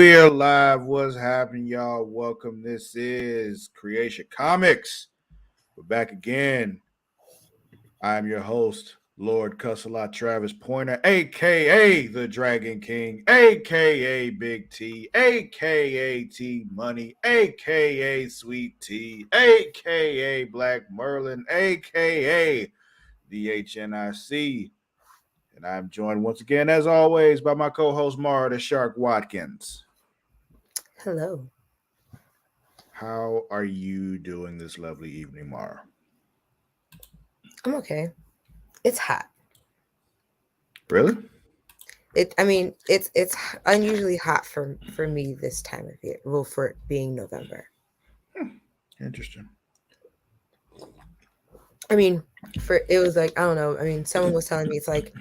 We're live. What's happening, y'all? Welcome. This is Creatia Comics. We're back again. I'm your host, Lord Cussalott Travis Pointer, aka the Dragon King, aka Big T, aka T Money, aka Sweet T, aka Black Merlin, aka the HNIC. And I'm joined once again, as always, by my co-host Mara the Shark Watkins. Hello. How are you doing this lovely evening, Mara? I'm okay. It's hot. Really? It's unusually hot for me this time of year. Well, for it being November. Interesting. It was like, I don't know. Someone was telling me it's like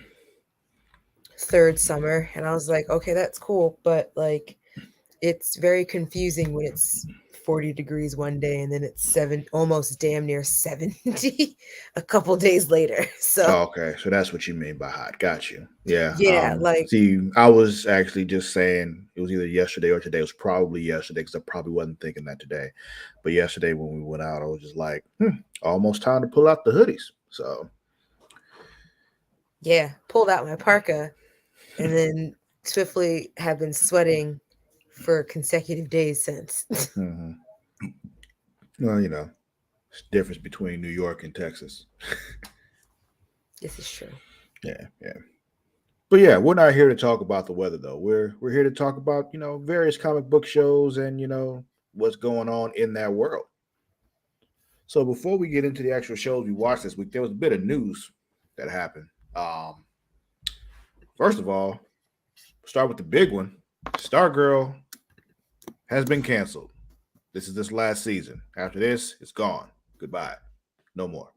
third summer, and I was like, okay, that's cool, but like it's very confusing when it's 40 degrees one day and then it's almost damn near 70 a couple days later. So Oh, okay, so that's what you mean by hot. Got you. Yeah. yeah, like See, I was actually just saying it was either yesterday or today. It was probably yesterday because I probably wasn't thinking that today. But yesterday when we went out, I was just like, almost time to pull out the hoodies. So yeah, pulled out my parka and then swiftly have been sweating for consecutive days since. mhm. Well, it's the difference between New York and Texas. This is true. Yeah, yeah. But yeah, we're not here to talk about the weather though. We're here to talk about, various comic book shows and, what's going on in that world. So before we get into the actual shows we watched this week, there was a bit of news that happened. Um, First of all, start with the big one. Stargirl has been canceled. This is this last season. After this, it's gone. Goodbye. No more.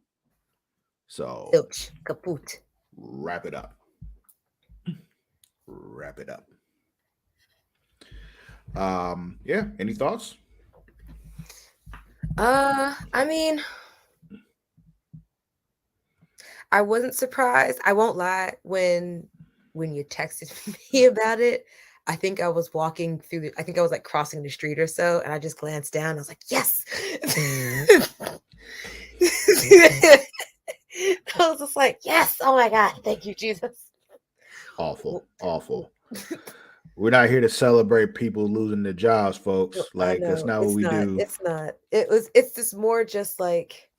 So Filch, kaput. wrap it up. Wrap it up. Yeah. Any thoughts? I mean, I wasn't surprised. I won't lie. When you texted me about it, I think I was walking through I think I was like crossing the street or so, and I just glanced down. I was like, yes. I was just like, yes. Oh my God. Thank you, Jesus. Awful. Awful. We're not here to celebrate people losing their jobs, folks. I Like that's know. not what we do. It's not. It's just more just like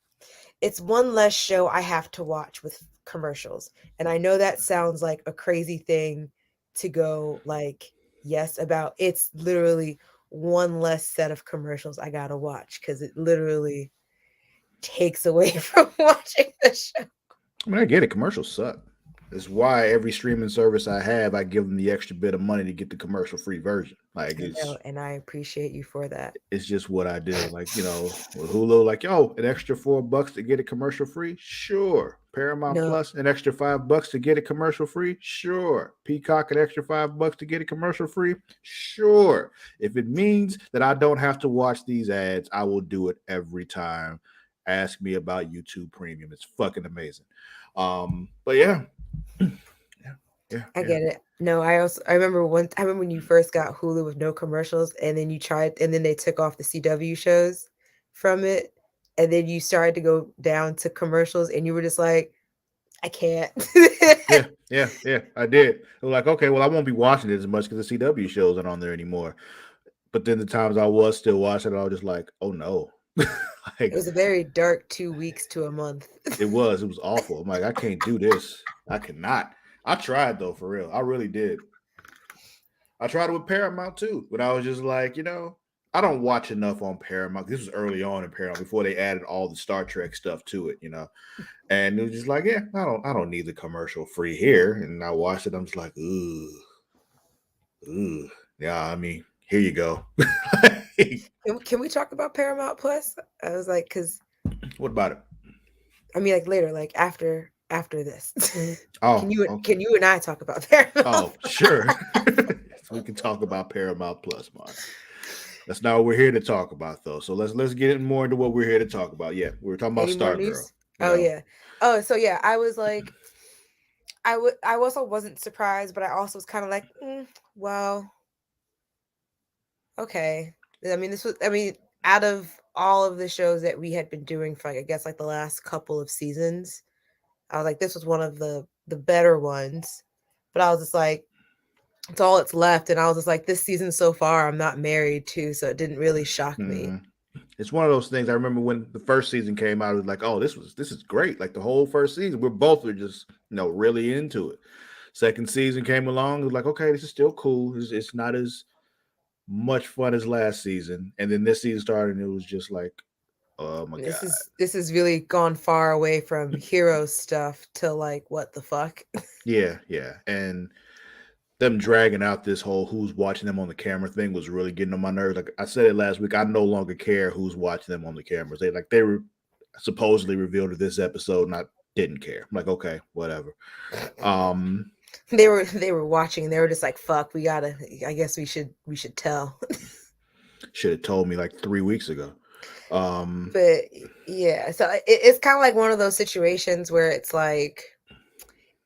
it's one less show I have to watch with commercials. And I know that sounds like a crazy thing to go like yes about. It's literally one less set of commercials I gotta watch because it literally takes away from watching the show. I mean, I get it. Commercials suck. That's why every streaming service I have, I give them the extra bit of money to get the commercial free version. Like I know, and I appreciate you for that. it's just what I do. Like, with Hulu, like, yo, an extra $4 to get it commercial free? Sure. Paramount No, Plus, an extra $5 to get it commercial free? Sure. Peacock, an extra $5 to get it commercial free? Sure. If it means that I don't have to watch these ads, I will do it every time. Ask me about YouTube Premium. It's fucking amazing. But yeah. Yeah. Yeah. I Yeah. get it. No, I remember when you first got Hulu with no commercials, and then and then they took off the CW shows from it, and then you started to go down to commercials, and you were just like, I can't. Yeah, I did. I was like, okay, well, I won't be watching it as much because the CW shows aren't on there anymore. But then the times I was still watching it, I was just like, oh no. It Like was a very dark 2 weeks to a month. it was awful. I'm like, I can't do this. I cannot. I tried though, for real. I really did. I tried it with Paramount too, but I was just like, I don't watch enough on Paramount. This was early on in Paramount before they added all the Star Trek stuff to it. And it was just like, yeah, I don't need the commercial free here. And I watched it. I'm just like, ooh, ooh. Yeah, I mean, here you go. Can we talk about Paramount Plus? I was like, because What about it? like later, like after this. Oh, Can okay. you and I talk about Paramount? Oh, sure. So we can talk about Paramount Plus, Mark. That's not what we're here to talk about, though. So let's get more into what we're here to talk about. Yeah, we were talking about Any more Stargirl. news? Oh yeah. Oh, so yeah, I was like, I also wasn't surprised, but I also was kind of like, well, okay. I mean, out of all of the shows that we had been doing for, like, I guess, like the last couple of seasons, I was like, this was one of the better ones. But I was just like, it's all that's left, and I was just like, this season so far, I'm not married to, so it didn't really shock me. Mm-hmm. It's one of those things. I remember when the first season came out, it was like, oh, this is great. Like the whole first season, we're both were just really into it. Second season came along, it was like, okay, this is still cool. It's not as much fun as last season. And then this season started, and it was just like, oh my god. This is really gone far away from hero stuff to like, what the fuck? Yeah, yeah. And them dragging out this whole who's watching them on the camera thing was really getting on my nerves. Like I said it last week, I no longer care who's watching them on the cameras. They were supposedly revealed to this episode, and I didn't care. I'm like, okay, whatever. They were watching, and they were just like, fuck, I guess we should tell. Should have told me like 3 weeks ago. But yeah, so it's kind of like one of those situations where it's like,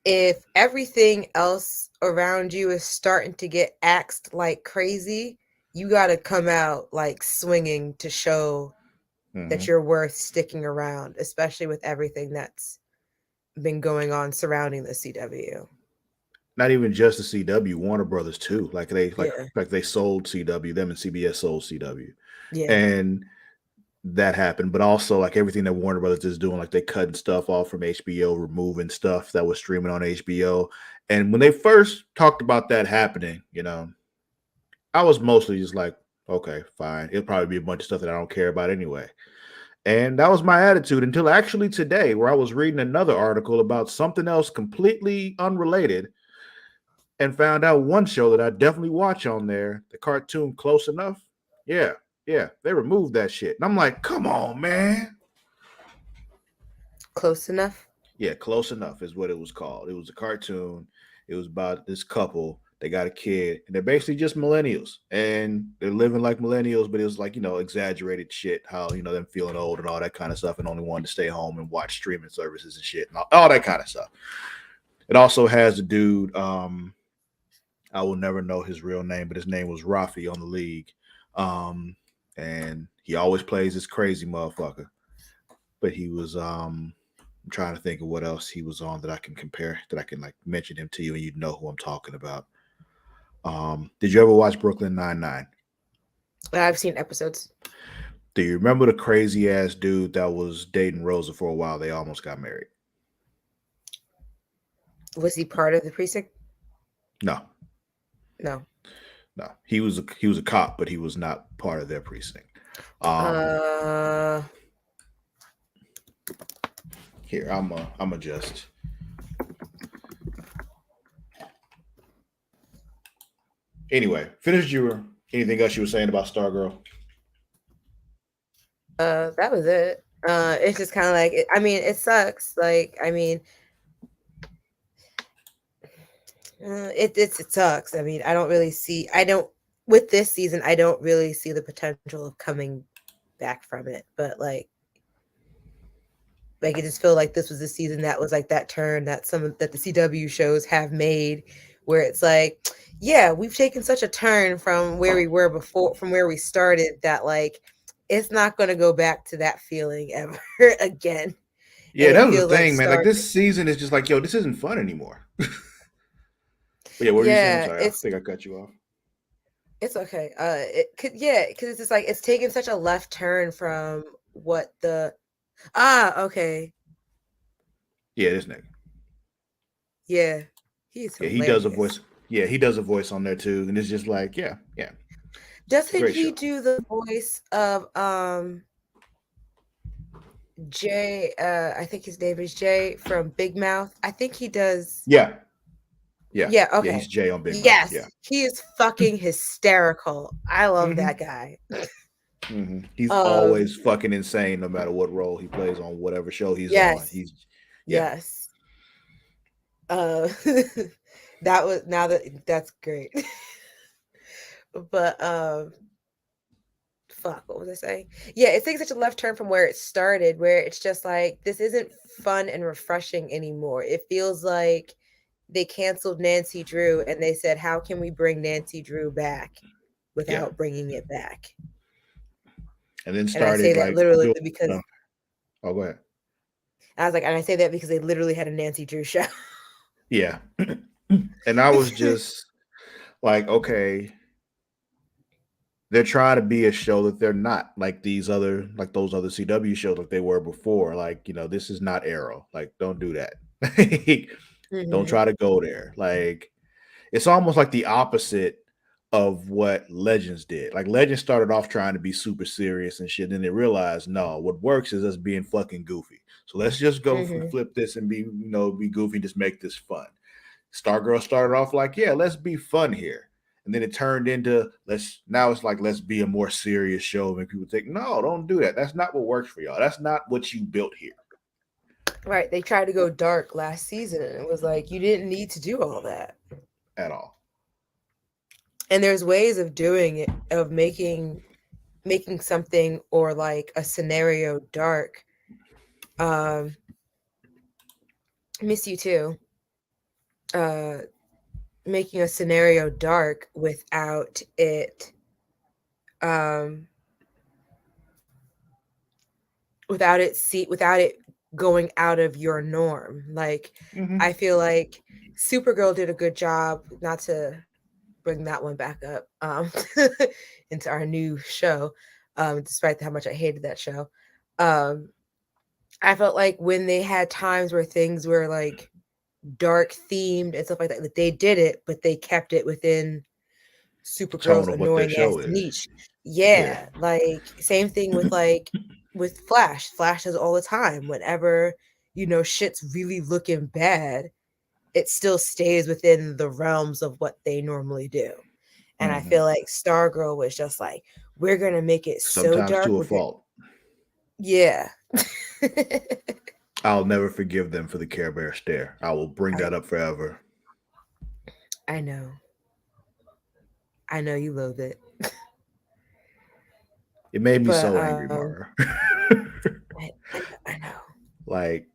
if everything else around you is starting to get axed like crazy, you got to come out like swinging to show that you're worth sticking around, especially with everything that's been going on surrounding the CW. Not even just the CW, Warner Brothers too. Yeah. Like they sold CW, them and CBS sold CW, Yeah. and that happened. But also like everything that Warner Brothers is doing, like they cutting stuff off from HBO, removing stuff that was streaming on HBO. And when they first talked about that happening, I was mostly just like, okay, fine. It'll probably be a bunch of stuff that I don't care about anyway. And that was my attitude until actually today, where I was reading another article about something else completely unrelated and found out one show that I definitely watch on there, the cartoon Close Enough. Yeah, yeah, they removed that shit. And I'm like, come on, man. Close Enough? Yeah, Close Enough is what it was called. It was a cartoon. It was about this couple. They got a kid, and they're basically just millennials, and they're living like millennials. But it was like exaggerated shit, how them feeling old and all that kind of stuff, and only wanting to stay home and watch streaming services and shit, and all that kind of stuff. It also has a dude. I will never know his real name, but his name was Rafi on the league, and he always plays this crazy motherfucker. But he was I'm trying to think of what else he was on that I can compare, that I can like mention him to you and you'd know who I'm talking about. Did you ever watch Brooklyn Nine-Nine? I've seen episodes. Do you remember the crazy ass dude that was dating Rosa for a while? They almost got married. Was he part of the precinct? No. No. He was a cop, but he was not part of their precinct. Here, I'm adjust. Anyway, finish your anything else you were saying about Stargirl? That was it. It's just kind of like, I mean, it sucks. Like, I mean, it sucks. I mean, with this season, I don't really see the potential of coming back from it. But like I just feel like this was the season that was like that turn that the CW shows have made, where it's like, yeah, we've taken such a turn from where we were before, from where we started, that like it's not going to go back to that feeling ever again. Yeah, that was the thing, man. Like this season is just like, yo, this isn't fun anymore. But yeah, what were you saying? I'm sorry, I think I cut you off. It's okay. Because it's just like it's taken such a left turn from what the okay. Yeah, this nigga. Yeah, he's hilarious. Yeah, he does a voice. Yeah, he does a voice on there too, and it's just like, yeah. Doesn't he do the voice of Jay? I think his name is Jay from Big Mouth. I think he does. Yeah. Okay. Yeah, he's Jay on Big Mouth. Yes, yeah. He is fucking hysterical. I love that guy. He's always fucking insane, no matter what role he plays on whatever show he's on. Yes. That's great. But fuck, what was I saying? Yeah, it takes such a left turn from where it started, where it's just like, this isn't fun and refreshing anymore. It feels like they canceled Nancy Drew and they said, how can we bring Nancy Drew back Yeah. without bringing it back. And then And I say started that like literally doing because oh, go ahead. I was like, and I say that because they literally had a Nancy Drew show. Yeah. And I was just like, okay, they're trying to be a show that they're not like those other CW shows like they were before. Like, this is not Arrow. Like, don't do that. Don't Hmm. try to go there. Like, it's almost like the opposite of what Legends did. Like, Legends started off trying to be super serious and shit. Then they realized, no, what works is us being fucking goofy. So let's just go Hmm. flip this and be goofy, just make this fun. Stargirl started off like, yeah, let's be fun here. And then it turned into let's be a more serious show. And people think, no, don't do that. That's not what works for y'all. That's not what you built here Right. They tried to go dark last season, and it was like, you didn't need to do all that. at all. And there's ways of doing it, of making something or like a scenario dark. Miss you too. Uh, Making a scenario dark um without it going out of your norm. Like, Mm-hmm. I feel like Supergirl did a good job, not to bring that one back up into our new show, despite how much I hated that show. um I felt like when they had times where things were like dark themed and stuff like they did it, but they kept it within The Supergirl's tone of what their annoying ass show is. niche. Yeah. Yeah, like same thing with with Flash. Flash does all the time. Whenever shit's really looking bad, it still stays within the realms of what they normally do. And I Mm-hmm. feel like Stargirl was just like, we're gonna make it so Sometimes dark. to a fault. Yeah. I'll never forgive them for the Care Bear stare. I will bring I that up forever. I know. I know you loathe it. It made me But so angry, Mara. I know. Like,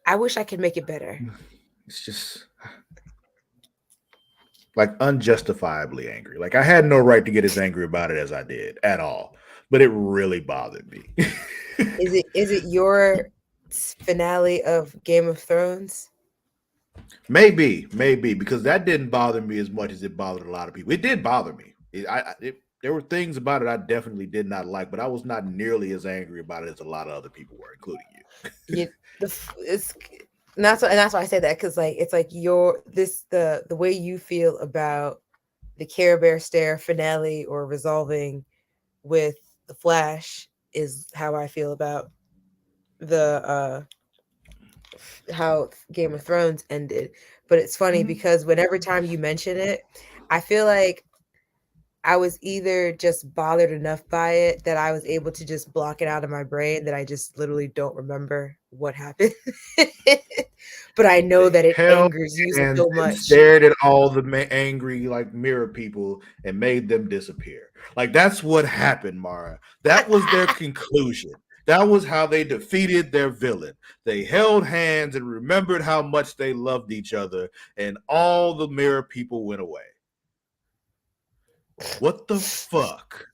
I wish I could make it better. it's just like unjustifiably angry. Like, I had no right to get as angry about it as I did at all, but it really bothered me. Is it your finale of Game of Thrones? Maybe because that didn't bother me as much as it bothered a lot of people. It did bother me. There were things about it I definitely did not like, but I was not nearly as angry about it as a lot of other people were, including you. You it's and that's why I say that, because like it's like the way you feel about the Care Bear stare finale or resolving with the Flash is how I feel about the how Game of Thrones ended. But it's funny Mhm. because whenever time you mention it, I feel like I was either just bothered enough by it that I was able to just block it out of my brain, that I just literally don't remember what happened. But I know They that it held angers you hands so and much. stared at all the angry like mirror people and made them disappear. Like, that's what happened, Mara. That was their conclusion. That was how they defeated their villain. They held hands and remembered how much they loved each other, and all the mirror people went away. What the fuck?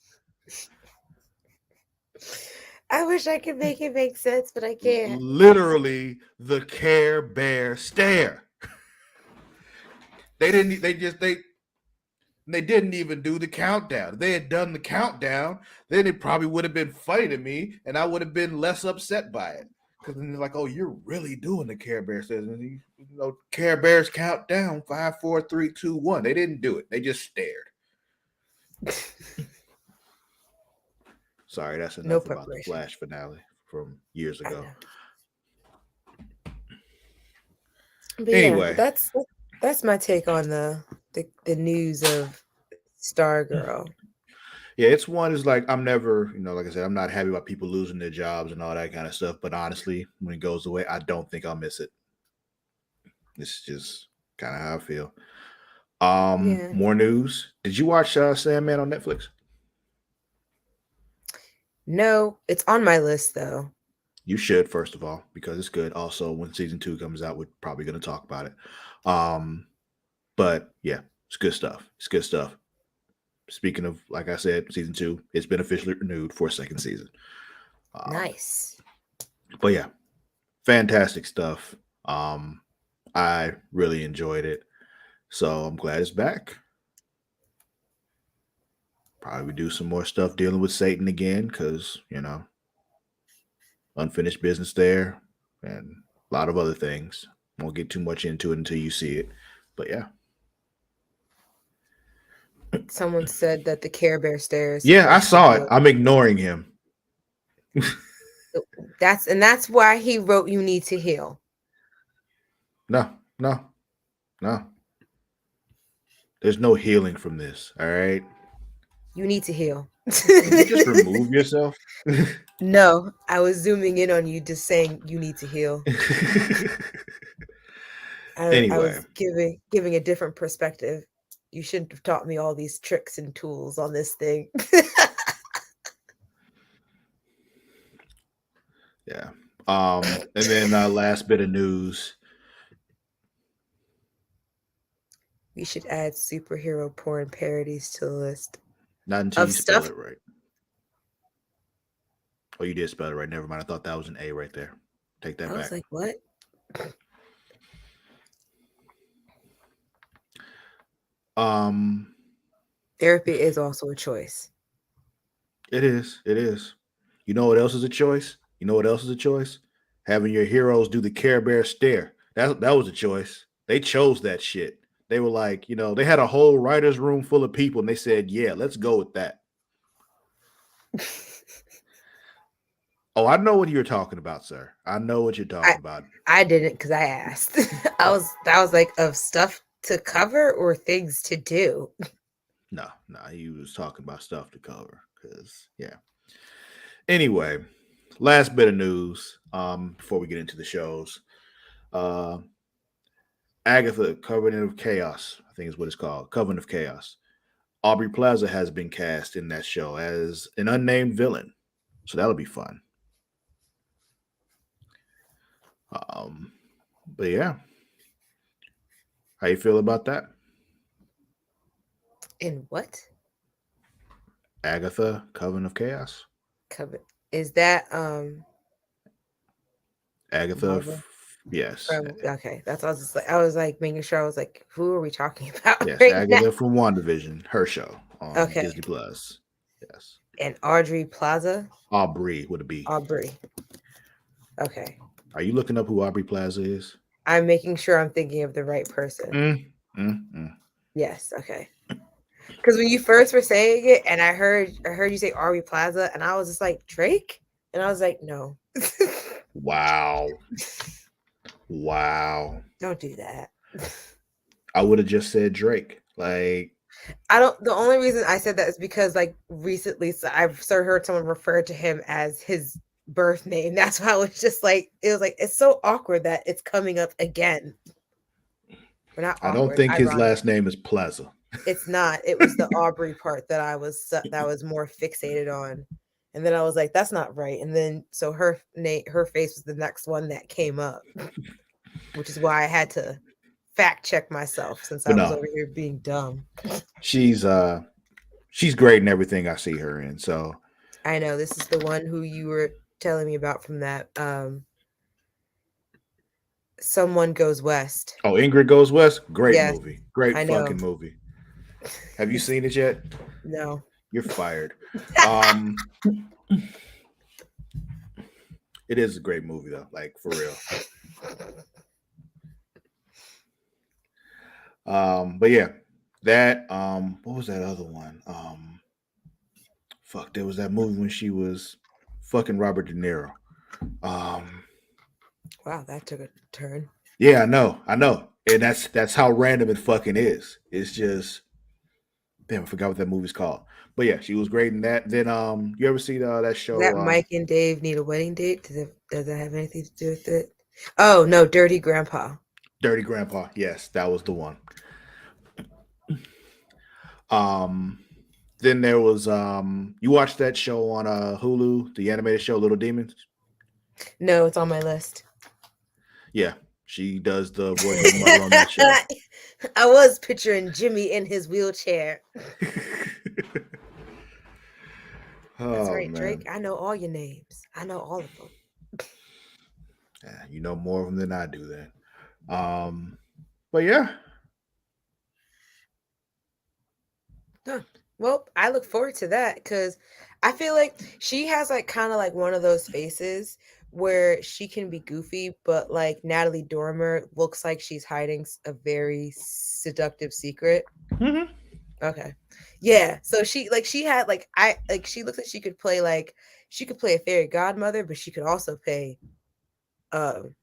I wish I could make it make sense, but I can't. Literally the Care Bear stare. They didn't. They didn't even do the countdown. If they had done the countdown, then it probably would have been funny to me, and I would have been less upset by it. Because then they're like, "Oh, you're really doing the Care Bear says." Care Bears count down 5, 4, 3, 2, 1. They didn't do it. They just stared. Sorry, that's No enough about the preparation. Flash finale from years I ago. know. But yeah, but Anyway, that's my take on the news of Stargirl. yeah, it's one is like I'm never, like I said, I'm not happy about people losing their jobs and all that kind of stuff. But honestly, when it goes away, I don't think I'll miss it. It's just kind of how I feel. Yeah. More news. Did you watch Sandman on Netflix? No, it's on my list though. You should, first of all, because it's good. Also, when season 2 comes out, we're probably going to talk about it. But yeah, it's good stuff. It's good stuff. speaking of, like I said, season 2, it's been officially renewed for a second season. Nice. But yeah, fantastic stuff. I really enjoyed it, so I'm glad it's back. Probably do some more stuff dealing with Satan again, because unfinished business there, and a lot of other things. Won't get too much into it until you see it, but yeah. Someone said that the Care Bear stare is Yeah, I supposed to saw it. heal. I'm ignoring him. That's why he wrote "You need to heal." No, no, no. There's no healing from this. All right. You need to heal. Did you just remove yourself? No, I was zooming in on you, just saying you need to heal. I Anyway, was giving a different perspective. You shouldn't have taught me all these tricks and tools on this thing. yeah. And then last bit of news. We should add superhero porn parodies to the list Not until of you spell stuff. it right. Oh, you did spell it right. Never mind. I thought that was an A right there. Take that I was back. like, what? Therapy is also a choice. It is. It is. You know what else is a choice? You know what else is a choice? Having your heroes do the Care Bear stare. That was a choice. They chose that shit. They were like, they had a whole writer's room full of people, and they said, "Yeah, let's go with that." Oh, I know what you're talking about, sir. I know what you're talking about. I didn't because I asked. I was like, of stuff to cover or things to do. No, he was talking about stuff to cover. Because yeah. Anyway, last bit of news. Before we get into the shows, Agatha, Covenant of Chaos, I think is what it's called. Covenant of Chaos. Aubrey Plaza has been cast in that show as an unnamed villain. So that'll be fun. But yeah. How you feel about that? In what? Agatha, Covenant of Chaos. Is that Agatha, yes. Okay, that's what I was just like. I was like making sure. I was like, who are we talking about? Yes, right Agatha now? from WandaVision, her show on Disney Plus. Yes. And Audrey Plaza. Aubrey would it be? Aubrey. Okay. Are you looking up who Aubrey Plaza is? I'm making sure I'm thinking of the right person. Yes. Okay. Because when you first were saying it, and I heard you say Aubrey Plaza, and I was just like, Drake, and I was like, no. Wow. Don't do that. I would have just said Drake. Like, I don't. The only reason I said that is because like recently, I've heard someone refer to him as his birth name. That's why I was just like, it's so awkward that it's coming up again. We're not. Awkward, I don't think ironic. His last name is Plaza. It's not. It was the Aubrey part that I was more fixated on, and then I was like, that's not right. And then so her face was the next one that came up, which is why I had to fact check myself since I was over here being dumb. She's great in everything I see her in. So I know this is the one who you were telling me about from that Someone Goes West. Oh, Ingrid Goes West? Great movie. Great fucking movie. Have you seen it yet? No. You're fired. It is a great movie though, like for real. But yeah, that what was that other one? There was that movie when she was fucking Robert De Niro. Wow, that took a turn. Yeah, I know. And that's how random it fucking is. It's just damn, I forgot what that movie's called. But yeah, she was great in that. Then you ever see that show? That Mike and Dave Need a Wedding Date? Does that have anything to do with it? Oh no, Dirty Grandpa. Dirty Grandpa, yes, that was the one. Then there was you watched that show on Hulu, the animated show Little Demons? No, it's on my list. Yeah, she does the voice of mother on that show. I was picturing Jimmy in his wheelchair. That's Oh right, Drake. man, I know all your names. I know all of them. yeah, you know more of them than I do. Then, but yeah, Huh. Well, I look forward to that because I feel like she has like kind of like one of those faces where she can be goofy, but like Natalie Dormer looks like she's hiding a very seductive secret. mm-hmm. Okay. Yeah. So she had like she looks like she could play a fairy godmother, but she could also play um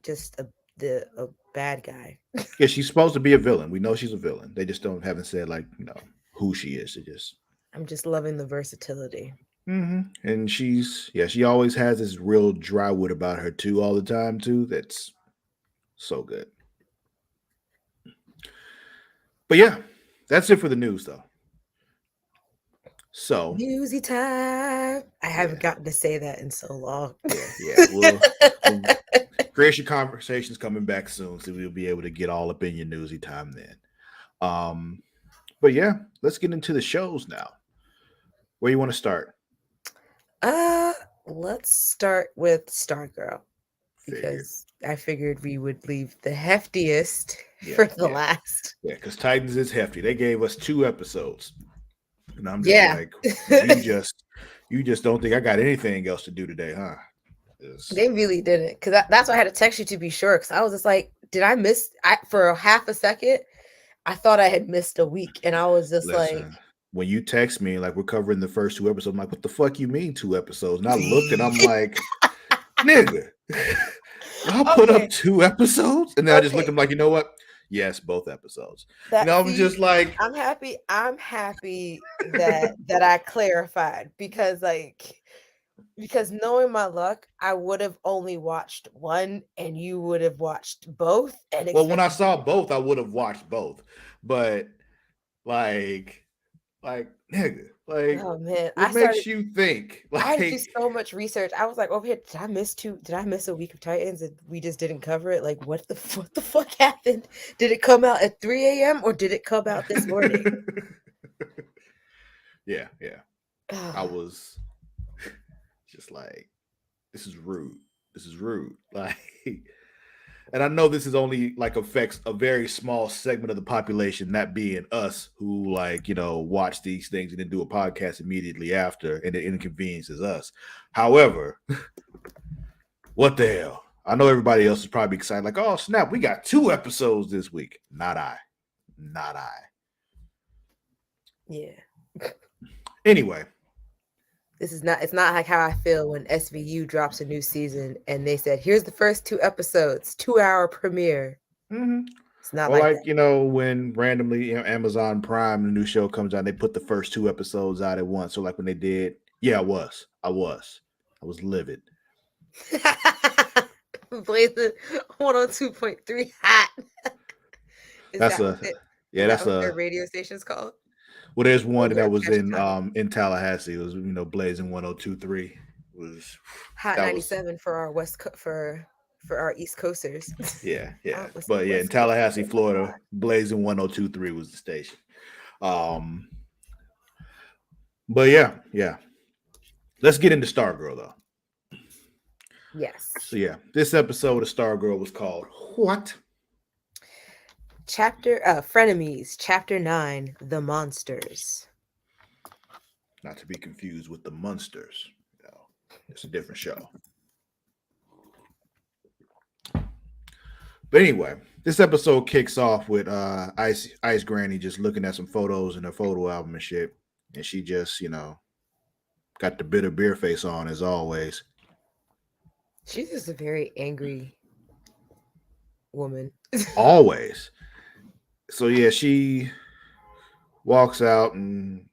just a bad guy. Yeah, she's supposed to be a villain. We know she's a villain. They just haven't said like who she is. They just I'm just loving the versatility. and she always has this real dry wit about her too all the time too. That's so good. But yeah, that's it for the news though. So Newsy time. I haven't yeah, gotten to say that in so long. yeah. We'll Creation conversations coming back soon, so we'll be able to get all up in your newsy time then. Um, but yeah, let's get into the shows now. Where you want to start? uh, let's start with Stargirl Figured. because I figured we would leave the heftiest Yeah, for the yeah, last. yeah. Because Titans is hefty. They gave us 2 episodes, and I'm just Yeah. like, you just don't think I got anything else to do today, huh? They really didn't, because that's why I had to text you to be sure. Because I was just like, did I miss? For a half a second, I thought I had missed a week, and I was just like, Listen, when you text me like we're covering the first 2 episodes, I'm like, what the fuck you mean 2 episodes? And I looked and I'm like, nigga, y'all put up okay, 2 episodes? And then I just looked okay. at him like, you know what? Yes, both episodes. That I'm just see, like, I'm happy that I clarified because knowing my luck, I would have only watched one and you would have watched both and well, when I expected saw both, I would have watched both. But like, nigga, like, oh man, what makes you think? I had to do Like, so much research. I was like, "Oh, here, did I miss a week of Titans and we just didn't cover it? Like, what the fuck happened? Did it come out at 3 a.m. or did it come out this morning?" yeah, yeah. I was just like, this is rude. This is rude. Like, and I know this is only like affects a very small segment of the population, that being us who like, watch these things and then do a podcast immediately after, and it inconveniences us. However, what the hell? I know everybody else is probably excited, like, oh snap, we got 2 episodes this week. Not I. Not I. Yeah. Anyway. It's not like how I feel when SVU drops a new season and they said, "Here's the first 2 episodes, 2-hour premiere." Mm-hmm. It's not Or like like, that. when randomly, Amazon Prime, the new show comes out, they put the first 2 episodes out at once. So like when they did, yeah, I was livid. Blazing 102.3 hot. Is That's that what a it yeah, is that that's what their a radio station's called? well, there's Or one where that was Cash Chicago? in Tallahassee. It was, Blazing 102.3 was Hot that was 97 for our for our East Coasters. yeah, I yeah. don't listen to But yeah, in West Coast. Tallahassee, Florida, Blazing 102.3 was the station. Um but yeah, yeah. Let's get into Stargirl though. Yes. So yeah, this episode of Stargirl was called What? Frenemies, chapter 9, The Monsters. Not to be confused with the Munsters. It's a different show. But anyway, this episode kicks off with Ice Granny just looking at some photos in her photo album and shit. And she just, got the bitter beer face on as always. She's just a very angry woman. Always. So yeah, she walks out and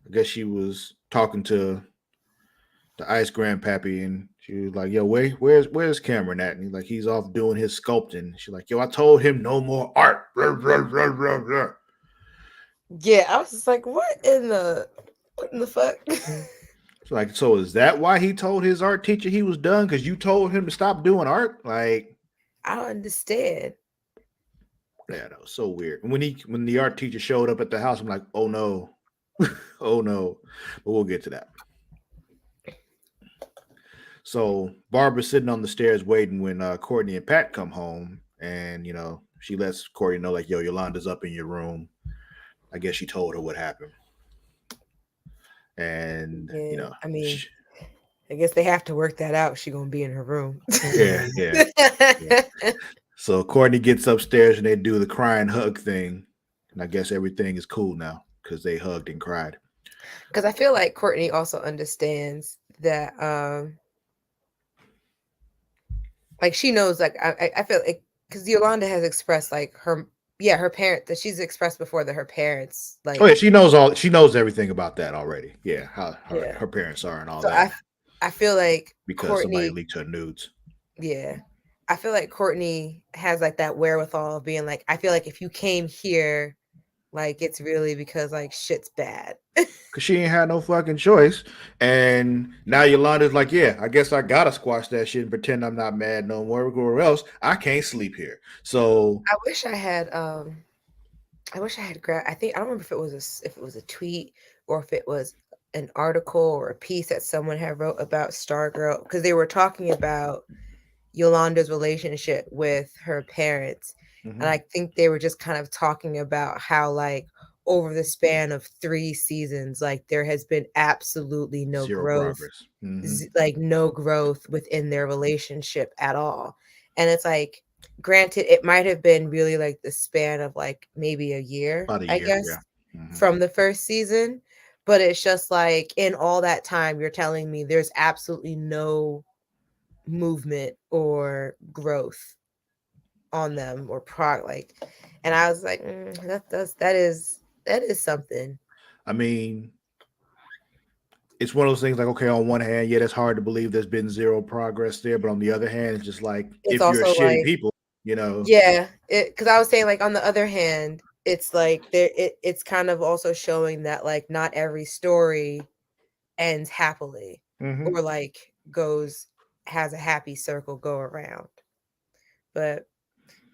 I guess she was talking to the Ice Grandpappy and she was like, yo, where's Cameron at? And he's like, he's off doing his sculpting. She's like, yo, I told him no more art. Yeah, I was just like, what in the fuck? It's like, so is that why he told his art teacher he was done? Because you told him to stop doing art? Like, I don't understand. yeah, that was so weird. And when the art teacher showed up at the house, I'm like, oh no, Oh no, but we'll get to that. So Barbara's sitting on the stairs waiting when Courtney and Pat come home, and she lets Courtney know like, "Yo, Yolanda's up in your room." I guess she told her what happened, and Yeah, I mean, I guess they have to work that out. She gonna be in her room. yeah, yeah, yeah. So Courtney gets upstairs and they do the crying hug thing, and I guess everything is cool now because they hugged and cried. Because I feel like Courtney also understands that, like she knows, like I feel like because Yolanda has expressed like her parent that she's expressed before that her parents Oh yeah, like she knows everything about that already. Yeah, how yeah. her parents are and all So that I feel like because somebody Courtney leaked her nudes. yeah. I feel like Courtney has like that wherewithal of being like, I feel like if you came here, like it's really because like shit's bad. Cause she ain't had no fucking choice, and now Yolanda's like, yeah, I guess I gotta squash that shit and pretend I'm not mad no more, or else I can't sleep here. So, I wish I had I think I don't remember if it was if it was a tweet or if it was an article or a piece that someone had wrote about Stargirl because they were talking about Yolanda's relationship with her parents. And I think they were just kind of talking about how like over the span of 3 seasons, like there has been absolutely no zero growth, progress. like no growth within their relationship at all. And it's like, granted, it might have been really like the span of like maybe a year, About a I year, guess, yeah. from the first season. But it's just like in all that time, you're telling me there's absolutely no movement or growth on them or like, and I was like, that is something. I mean, it's one of those things like, okay, on one hand, yeah, it's hard to believe there's been zero progress there, but on the other hand, it's just like It's if you're also shitty like, people, you know. yeah, it because I was saying like on the other hand, it's like it's kind of also showing that like not every story ends happily Mm-hmm. or like goes has a happy circle go around. But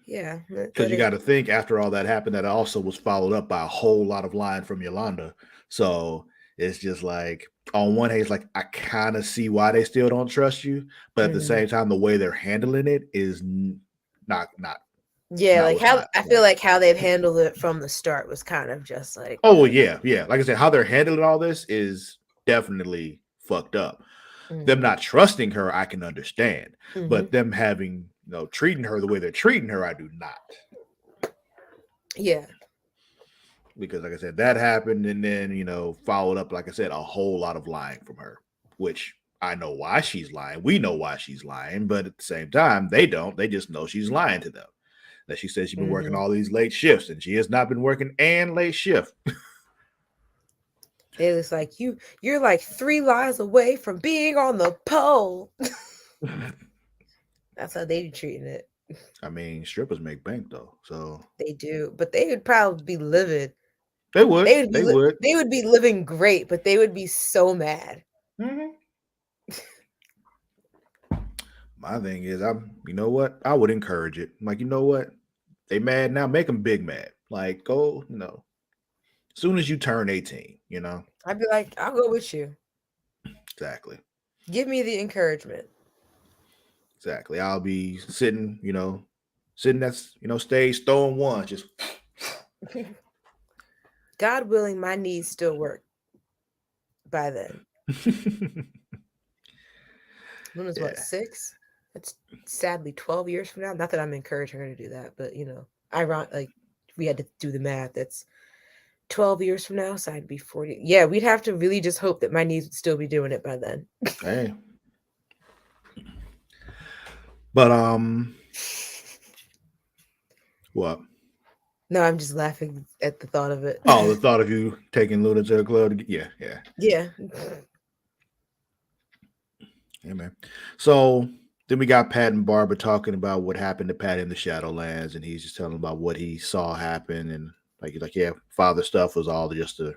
yeah, Because that you is got to think after all that happened, that also was followed up by a whole lot of lying from Yolanda. So it's just like on one hand, it's like I kind of see why they still don't trust you, but at the mhm. same time, the way they're handling it is not not Yeah, not like what's how not I feel right. like how they've handled it from the start was kind of just like, Oh well, yeah, yeah. Like I said, how they're handling all this is definitely fucked up. Them mhm, not trusting her, I can understand, mhm. but them having treating her the way they're treating her, I do not. Yeah. Because like I said, that happened, and then followed up, like I said, a whole lot of lying from her, which I know why she's lying. We know why she's lying, but at the same time, they don't. They just know she's lying to them. That she says she's been working Mhm. all these late shifts, and she has not been working and late shift. It was like you're like 3 lives away from being on the pole. That's how they be treating it. I mean, strippers make bank though, so They do, but they would probably be livid. they would. They would. They would be living great, but they would be so mad. Mm-hmm. My thing is, you know what? I would encourage it. I'm like, you know what? They mad now, make them big mad. Like, go, as soon as you turn 18. I'd be like, I'll go with you. Exactly. Give me the encouragement. Exactly. I'll be sitting that's stage throwing one, just God willing, my knees still work by then. Luna's what, yeah. 6? That's sadly 12 years from now. Not that I'm encouraging her to do that, but ironic, like we had to do the math. That's 12 years from now, so I'd be 40. Yeah, we'd have to really just hope that my knees would still be doing it by then. Hey. But what? No, I'm just laughing at the thought of it. Oh, the thought of you taking Luna to the club. Yeah, yeah. Yeah. Yeah, man. So then we got Pat and Barbara talking about what happened to Pat in the Shadowlands, and he's just telling about what he saw happen, and he's like, yeah, father stuff was all just the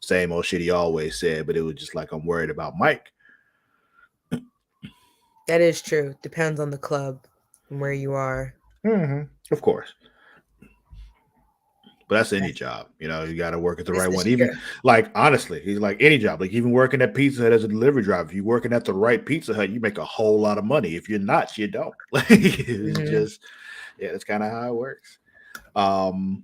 same old shit he always said, but it was just like I'm worried about Mike. That is true. Depends on the club and where you are. Mm-hmm. Of course. But that's any job, you know. You got to work at the This right is one. Even true. like honestly, he's like any job. Like even working at Pizza Hut as a delivery driver, if you're working at the right Pizza Hut, you make a whole lot of money. If you're not, you don't. Like it's Mhm. just yeah, that's kind of how it works. Um,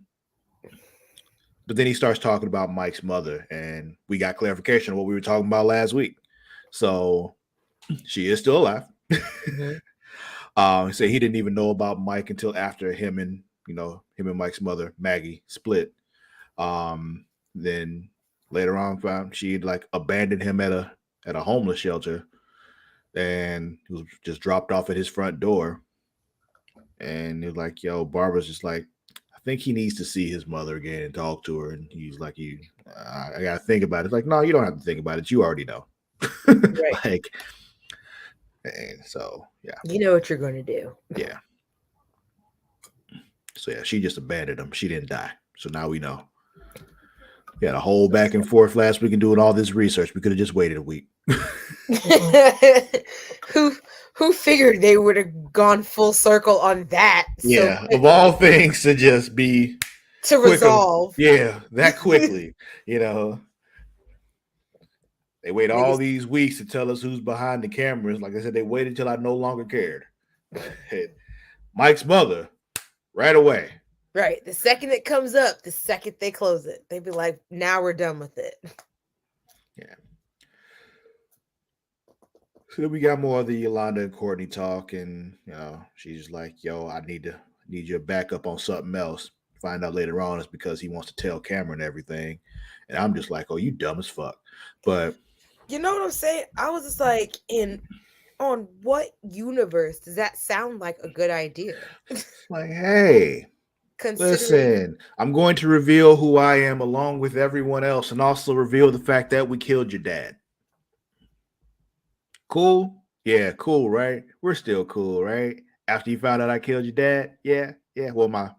but then he starts talking about Mike's mother, and we got clarification of what we were talking about last week. So she is still alive. Mhm. He said he didn't even know about Mike until after him and Mike's mother Maggie split. Um, then later on, found she'd like abandoned him at a homeless shelter, and he was just dropped off at his front door. And he was like, "Yo, Barbara's just like, I think he needs to see his mother again and talk to her." And he's like, I gotta think about it." It's like, no, you don't have to think about it. You already know. Right. Like, and so yeah, You know what you're going to do. yeah. So yeah, she just abandoned him. She didn't die. So now we know. We had a whole back and forth last week and doing all this research. We could have just waited a week. who who figured they would have gone full circle on that so Yeah, of all things to just be to quicker. resolve? Yeah, that quickly. You know, they wait all Niggas, these weeks to tell us who's behind the cameras. Like I said, they waited until I no longer cared. Mike's mother, right away. right. The second it comes up, the second they close it, they'd be like, now we're done with it. Yeah. So then we got more of the Yolanda and Courtney talk, and she's like, "Yo, I need your backup on something else." Find out later on it's because he wants to tell Cameron everything, and I'm just like, "Oh, you dumb as fuck." But You know what I'm saying? I was just like, on what universe does that sound like a good idea? like, hey, Considering, listen, I'm going to reveal who I am along with everyone else, and also reveal the fact that we killed your dad. Cool? Yeah, cool, right? We're still cool, right? After you found out I killed your dad, yeah, yeah. Well, my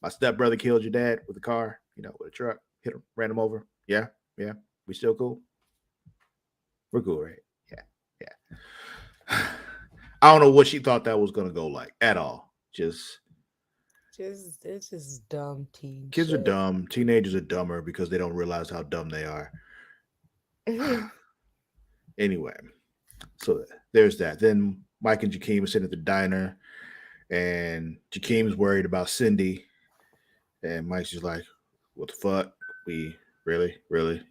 stepbrother killed your dad with a car, with a truck, hit him, ran him over. Yeah, yeah. We still cool. We're cool, right? Yeah, yeah. I don't know what she thought that was gonna go like at all. Just it's just dumb teen kids are shit. dumb. Teenagers are dumber because they don't realize how dumb they are. Anyway, so there's that. Then Mike and Jakeem are sitting at the diner, and Jakeem's worried about Cindy, and Mike's just like, "What the fuck? We really?"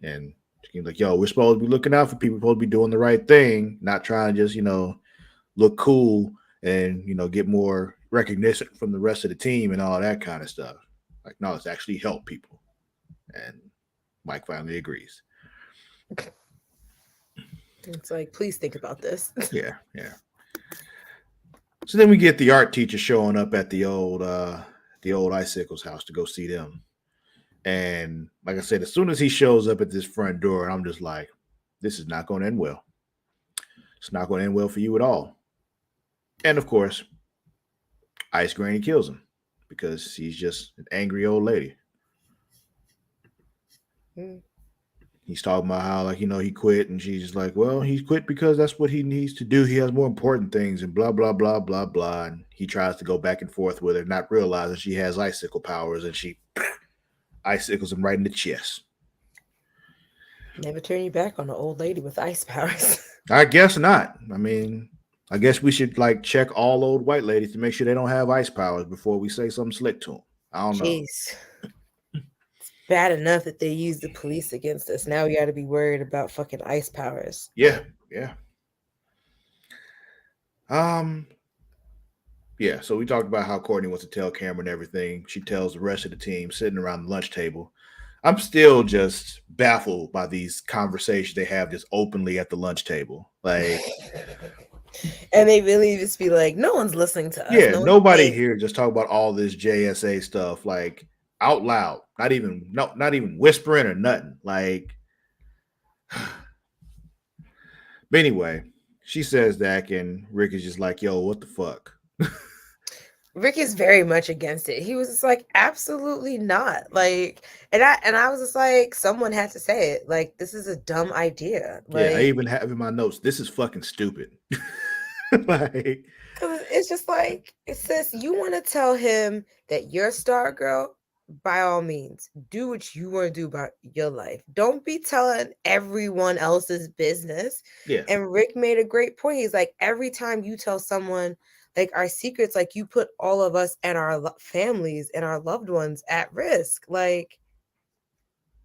And Jakeem's like, "Yo, we're supposed to be looking out for people. We're supposed to be doing the right thing, not trying to just look cool and get more recognition from the rest of the team and all that kind of stuff. Like, no, it's actually help people." And Mike finally agrees. It's like, please think about this. Yeah, yeah. So then we get the art teacher showing up at the old Icicle's house to go see them. And like I said, as soon as he shows up at this front door, I'm just like, this is not going to end well. It's not going to end well for you at all. And of course, Ice Granny kills him because she's just an angry old lady. Mm. He's talking about how, like, he quit, and she's just like, well, he quit because that's what he needs to do. He has more important things, and blah, blah, blah, blah, blah. And he tries to go back and forth with her, not realizing she has icicle powers, and she icicles him right in the chest. Never turn your back on an old lady with ice powers. I guess not. I mean, I guess we should like check all old white ladies to make sure they don't have ice powers before we say something slick to them. I don't know. Jeez. It's bad enough that they use the police against us. Now we got to be worried about fucking ice powers. Yeah, yeah. Um, yeah. So we talked about how Courtney wants to tell Cameron everything. She tells the rest of the team sitting around the lunch table. I'm still just baffled by these conversations they have just openly at the lunch table. Like, And they really just be like, no one's listening to us. yeah, No one's nobody paying. here just talk about all this JSA stuff like out loud. Not even whispering or nothing. Like, but anyway, she says that, and Rick is just like, "Yo, what the fuck?" Rick is very much against it. He was just like, absolutely not. Like, and I was just like, someone had to say it. Like, this is a dumb idea. Yeah, I Like, even have in my notes, "This is fucking stupid." Like, because it's just like, it says you want to tell him that your star girl by all means, do what you want to do about your life. Don't be telling everyone else's business. Yeah. And Rick made a great point. He's like, every time you tell someone like our secrets, like you put all of us and our families and our loved ones at risk. Like,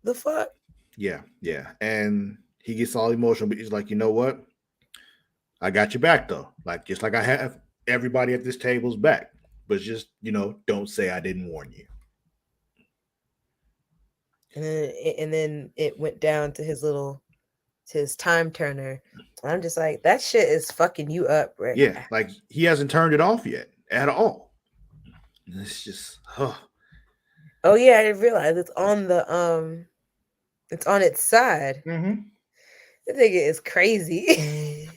the fuck? Yeah. Yeah. And he gets all emotional, but he's like, you know what? I got your back though. Like just like I have everybody at this table's back. But just, don't say I didn't warn you. And then it went down to his time turner. I'm just like, that shit is fucking you up, Rick. Yeah, like he hasn't turned it off yet at all. It's just, Oh yeah, I didn't realize it's on its side. mm-hmm. I think it is crazy.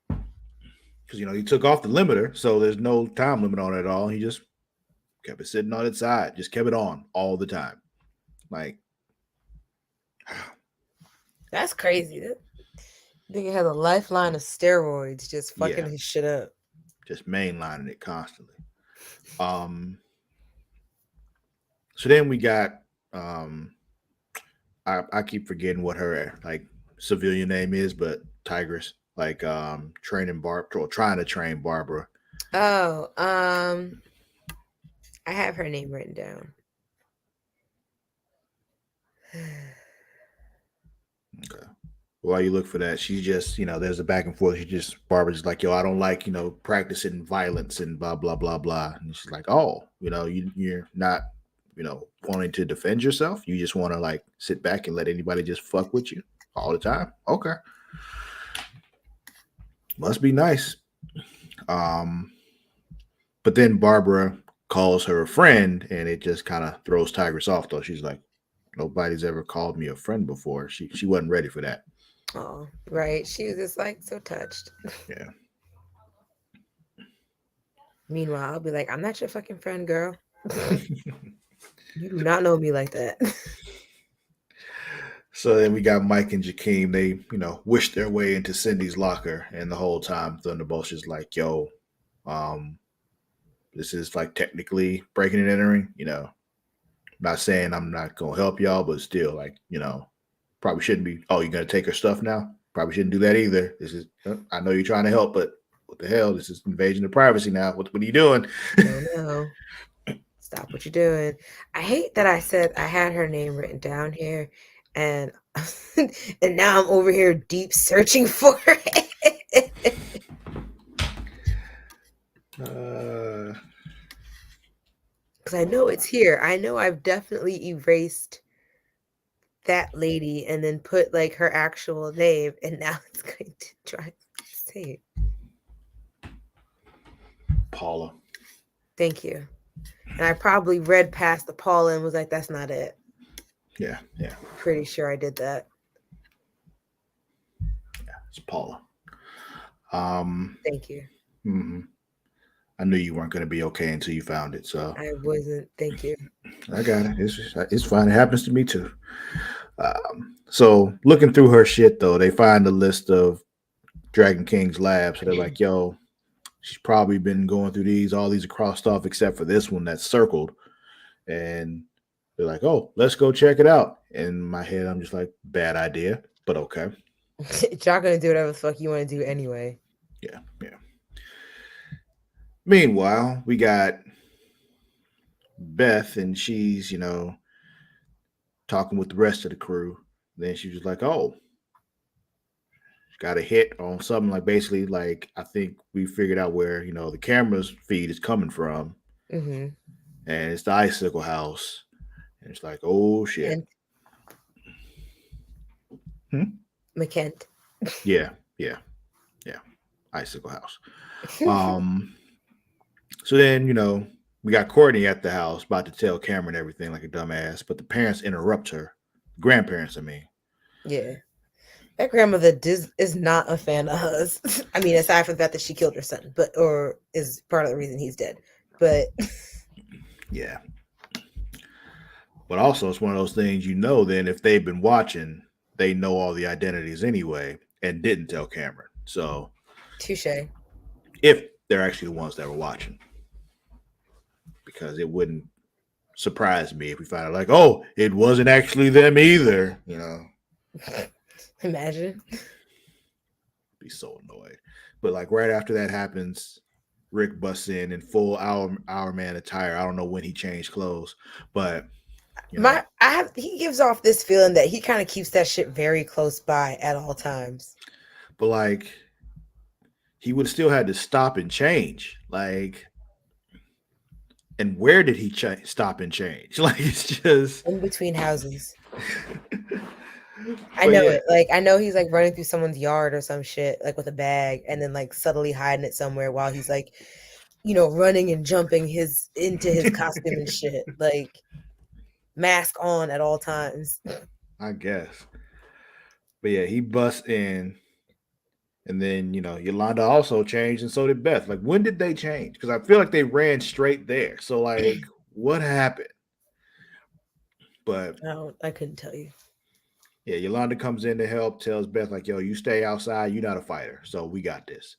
Because he took off the limiter, so there's no time limit on it at all. He just kept it sitting on its side, just kept it on all the time. Like, That's crazy. That nigga has a lifeline of steroids, just fucking his shit up. Just mainlining it constantly. So then we got I keep forgetting what her like civilian name is, but Tigress, like trying to train Barbara. Oh, I have her name written down. Okay. While you look for that, she's just, there's a back and forth. Barbara's like, yo, I don't like, practicing violence and blah, blah, blah, blah. And she's like, oh, you're not, wanting to defend yourself. You just want to like sit back and let anybody just fuck with you all the time. Okay. Must be nice. But then Barbara calls her a friend and it just kind of throws Tigress off though. She's like, nobody's ever called me a friend before. She wasn't ready for that. Oh, right. She was just like so touched. Yeah. Meanwhile, I'll be like, I'm not your fucking friend, girl. You do not know me like that. So then we got Mike and Jakeem. They, wish their way into Cindy's locker, and the whole time Thunderbolt's just like, yo, this is like technically breaking and entering, not saying I'm not gonna help y'all, but still, like, probably shouldn't be. Oh, you're gonna take her stuff now? Probably shouldn't do that either. This is. I know you're trying to help, but what the hell? This is invasion of privacy now. What are you doing? No. Stop what you're doing. I hate that I said I had her name written down here, and and now I'm over here deep searching for it. Because I know it's here. I know I've definitely erased that lady and then put like her actual name, and now it's going to try to say it. Paula. Thank you. And I probably read past the Paula and was like, that's not it. Yeah. Pretty sure I did that. Yeah, it's Paula. Thank you. Mm-hmm. I knew you weren't going to be okay until you found it. So I wasn't. Thank you. I got it. It's fine. It happens to me too. So looking through her shit though, they find a list of Dragon King's labs. So they're like, yo, she's probably been going through all these are crossed off except for this one that's circled. And they're like, oh, let's go check it out. In my head, I'm just like, bad idea, but okay. Y'all gonna do whatever the fuck you want to do anyway. Yeah. Meanwhile, we got Beth, and she's, talking with the rest of the crew. Then she was like, oh, she got a hit on something like basically like I think we figured out where, the camera's feed is coming from. Mm-hmm. And it's the Icicle House. And it's like, oh shit. McKent. Yeah. Icicle House. So then, we got Courtney at the house about to tell Cameron everything like a dumbass, but the parents interrupt her. Grandparents, I mean. Yeah. That grandmother is not a fan of us. I mean, aside from the fact that she killed her son, or is part of the reason he's dead. But yeah. But also, it's one of those things, then if they've been watching, they know all the identities anyway and didn't tell Cameron. So, touche. If they're actually the ones that were watching. Because it wouldn't surprise me if we find out like, oh, it wasn't actually them either. Imagine. Be so annoyed. But like right after that happens, Rick busts in full hour man attire. I don't know when he changed clothes, but He gives off this feeling that he kind of keeps that shit very close by at all times. But like he would have still had to stop and change. Like, and where did he stop and change? Like it's just in between houses. I But know yeah, it. Like I know he's like running through someone's yard or some shit, like with a bag, and then like subtly hiding it somewhere while he's like, running and jumping into his costume and shit. Like mask on at all times. I guess. But yeah, he busts in, and then Yolanda also changed, and so did Beth. Like, when did they change? Because I feel like they ran straight there. So like, what happened? But I couldn't tell you. yeah, Yolanda comes in to help, tells Beth like, "Yo, you stay outside. You're not a fighter, so we got this."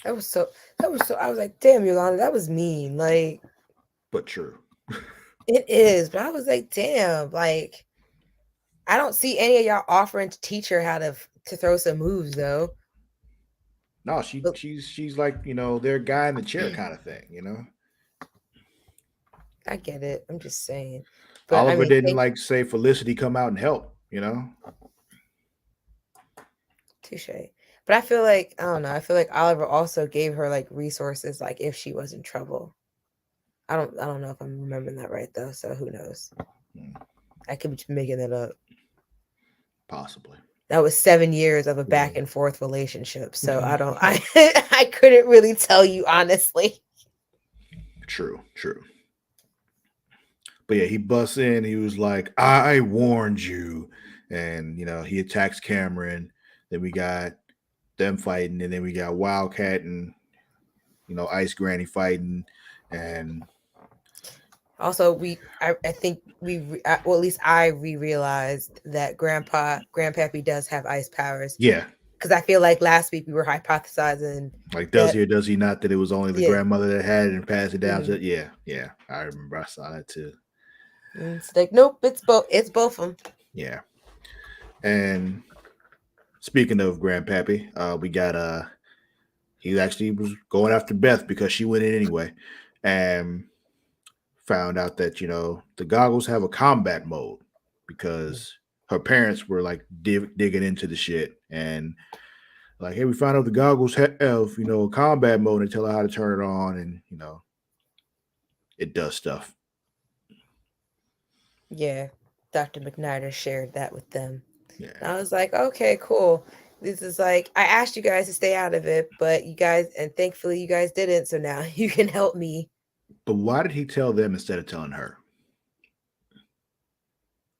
That was so. I was like, damn, Yolanda, that was mean. Like, But true. it is, but I was like, damn, like, I don't see any of y'all offering to teach her how to throw some moves though. No, she's like their guy in the chair kind of thing. I get it. I'm just saying. But Oliver I mean, didn't like say Felicity come out and help. touche. But I feel like I don't know. I feel like Oliver also gave her like resources, like if she was in trouble. I don't know if I'm remembering that right though. So who knows? I could be making that up. Possibly. That was 7 years of a back and forth relationship. So I couldn't really tell you honestly. True. But yeah, he busts in. He was like, "I warned you," and he attacks Cameron. Then we got them fighting, and then we got Wildcat and Ice Granny fighting, and also I think at least I realized that Grandpappy does have ice powers. Yeah, because I feel like last week we were hypothesizing like does he or does he not that it was only the grandmother that had it and passed it down. Mm-hmm. Yeah, I remember I saw that too. And it's like nope, it's both of them. Yeah, and speaking of Grandpappy, we got he actually was going after Beth because she went in anyway, and found out that the goggles have a combat mode because her parents were like digging into the shit and like, hey, we found out the goggles have a combat mode and tell her how to turn it on, and it does stuff. Yeah, Dr. McNider shared that with them. Yeah, and I was like, okay, cool. This is like I asked you guys to stay out of it, but you guys, and thankfully you guys didn't. So now you can help me. But why did he tell them instead of telling her?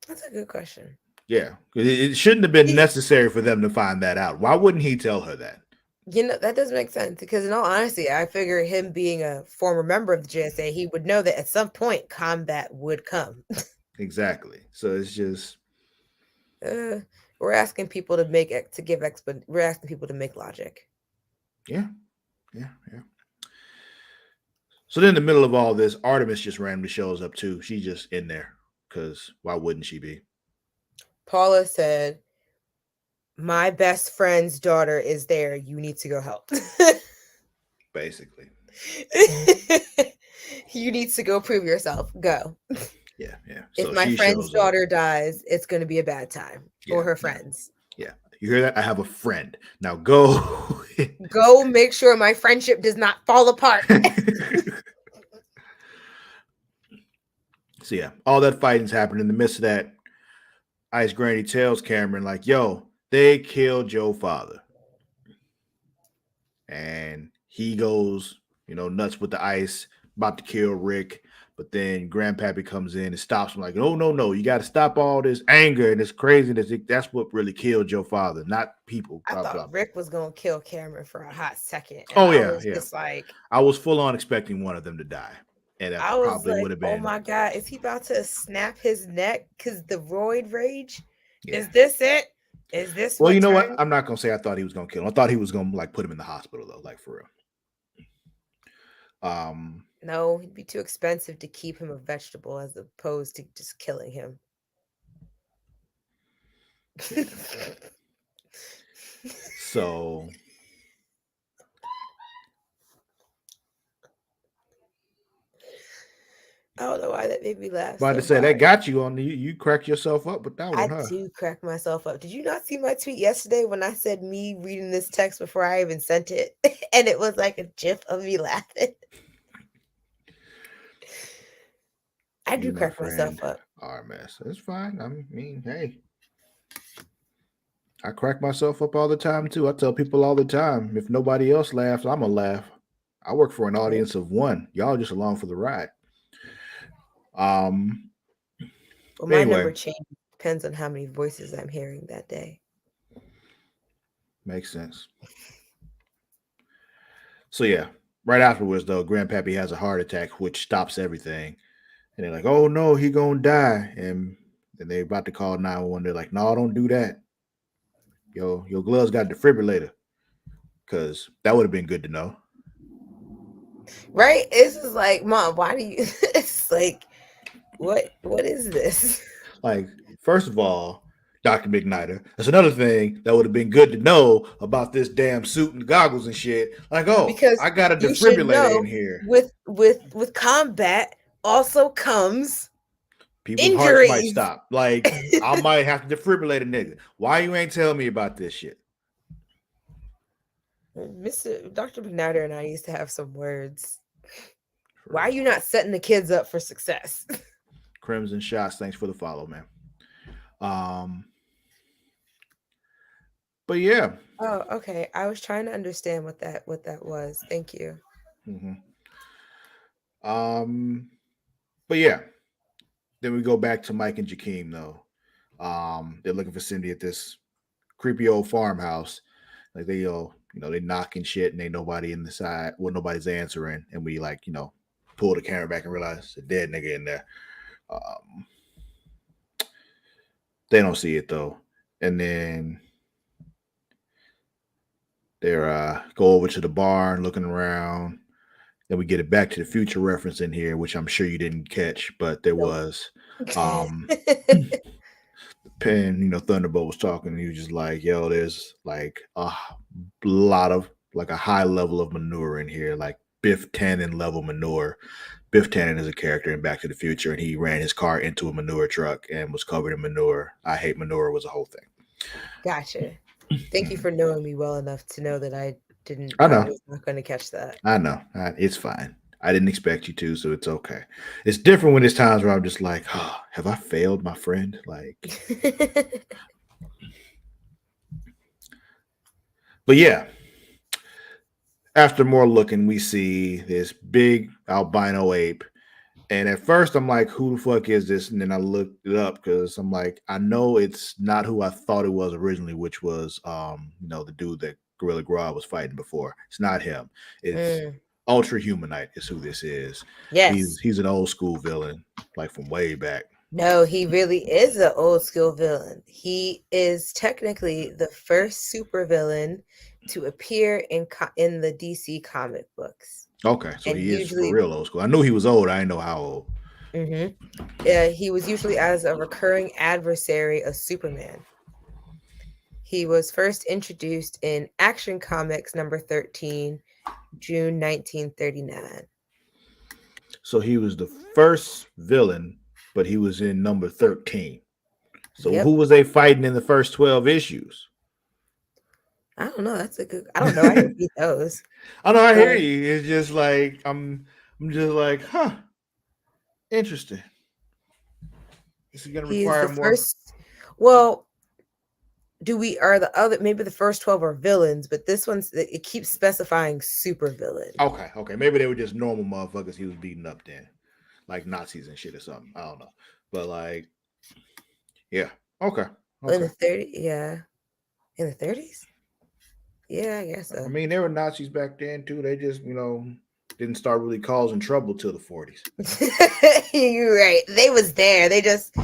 That's a good question. Yeah, it shouldn't have been necessary for them to find that out. Why wouldn't he tell her that? That doesn't make sense because in all honesty, I figure him being a former member of the JSA, he would know that at some point combat would come. Exactly. So it's just we're asking people to we're asking people to make logic. Yeah. So then in the middle of all this, Artemis just randomly shows up too. She's just in there because why wouldn't she be? Paula said, "My best friend's daughter is there. You need to go help." Basically. You need to go prove yourself. Go. Yeah. So if my friend's daughter dies, it's going to be a bad time. Or her friends. Yeah. You hear that? I have a friend. Now go. Go make sure my friendship does not fall apart. So yeah, all that fighting's happening. In the midst of that, Ice Granny tells Cameron, like, yo, they killed your father. And he goes, nuts with the ice, about to kill Rick. But then Grandpappy comes in and stops him, like, no, you got to stop all this anger and this craziness. That's what really killed your father, not people. I thought Rick was going to kill Cameron for a hot second. And I was just like, I was full on expecting one of them to die. And that probably would have been. Oh my God, is he about to snap his neck because the roid rage? Yeah. Is this it? Is this well, you know what? I'm not gonna say I thought he was gonna kill him. I thought he was gonna like put him in the hospital though, like for real. No, it'd be too expensive to keep him a vegetable as opposed to just killing him. So I don't know why that made me laugh about to so say that hard. got you on the you cracked yourself up with that I one, huh? do crack myself up. Did you not see my tweet yesterday when I said me reading this text before I even sent it? And it was like a gif of me laughing. I do You, my crack myself friend, up. are a mess. It's fine. I mean, hey, I crack myself up all the time too. I tell people all the time, if nobody else laughs, I'm gonna laugh. I work for an Right? audience of one. Y'all just along for the ride. Um. Well, my number Anyway, change depends on how many voices I'm hearing that day. makes sense. So yeah, right afterwards though, Grandpappy has a heart attack, which stops everything. And they're like, "Oh no, he gonna die!" And then they about to call 911. They're like, "No, don't do that. Your gloves got a defibrillator, because that would have been good to know." Right? It's just like, Mom, why do you it's like what is this? Like, first of all, Dr. McNider, that's another thing that would have been good to know about this damn suit and goggles and shit. Like, oh, Because I got a you should defibrillator in know here. with combat also comes People's hearts might injuries. stop. Like, I might have to defibrillate a nigga. Why you ain't tell me about this shit? Mr. Dr. McNider and I used to have some words. For Why are real. you not setting the kids up for success? Crimson Shots, thanks for the follow, man. Um, but yeah. Oh, okay. I was trying to understand what that was. Thank you. hmm Um, but yeah. Then we go back to Mike and Jakeem though. They're looking for Cindy at this creepy old farmhouse. Like they they knocking shit and ain't nobody in the side. Well, nobody's answering, and we like pull the camera back and realize a dead nigga in there. Um, they don't see it though, and then they're go over to the barn looking around. Then we get a Back to the Future reference in here, which I'm sure you didn't catch, but there Nope. was. Penn, Thunderbolt was talking, and he was just like, "Yo, there's like a lot of like a high level of manure in here, like Biff Tannen level manure." Biff Tannen is a character in Back to the Future, and he ran his car into a manure truck and was covered in manure. I hate manure was a whole thing. Gotcha. Thank you for knowing me well enough to know that I I know, was not going to catch that. I know, it's fine. I didn't expect you to, so it's okay. It's different when there's times where I'm just like, oh, have I failed my friend? Like, but yeah, after more looking, we see this big albino ape. And at first, I'm like, who the fuck is this? And then I looked it up because I'm like, I know it's not who I thought it was originally, which was, the dude that Gorilla Grodd was fighting before. It's not him. It's Mm, Ultra Humanite is who this is. yes. He's an old school villain, like from way back. No, he really is an old school villain. He is technically the first supervillain to appear in the DC comic books. Okay, so And he is for usually real old school. I knew he was old. I didn't know how old. he was usually as a recurring adversary of Superman. He was first introduced in Action Comics number 13, June 1939. So he was the first villain, but he was in number 13. So who Yep. was they fighting in the first 12 issues? I don't know. That's a good. I don't know. I didn't read those. I know, I hear But you. It's just like I'm just like, huh, interesting. This is gonna he is require the more. first. Well, do we are the other? Maybe the first 12 are villains, but this one's it keeps specifying super villain. Okay. Maybe they were just normal motherfuckers he was beating up then, like Nazis and shit or something. I don't know, but like, yeah, okay, In okay. the 30, yeah, in the 30s. Yeah, I guess I so. mean, there were Nazis back then too. They just didn't start really causing trouble till the 40s. You're right. They was there. They just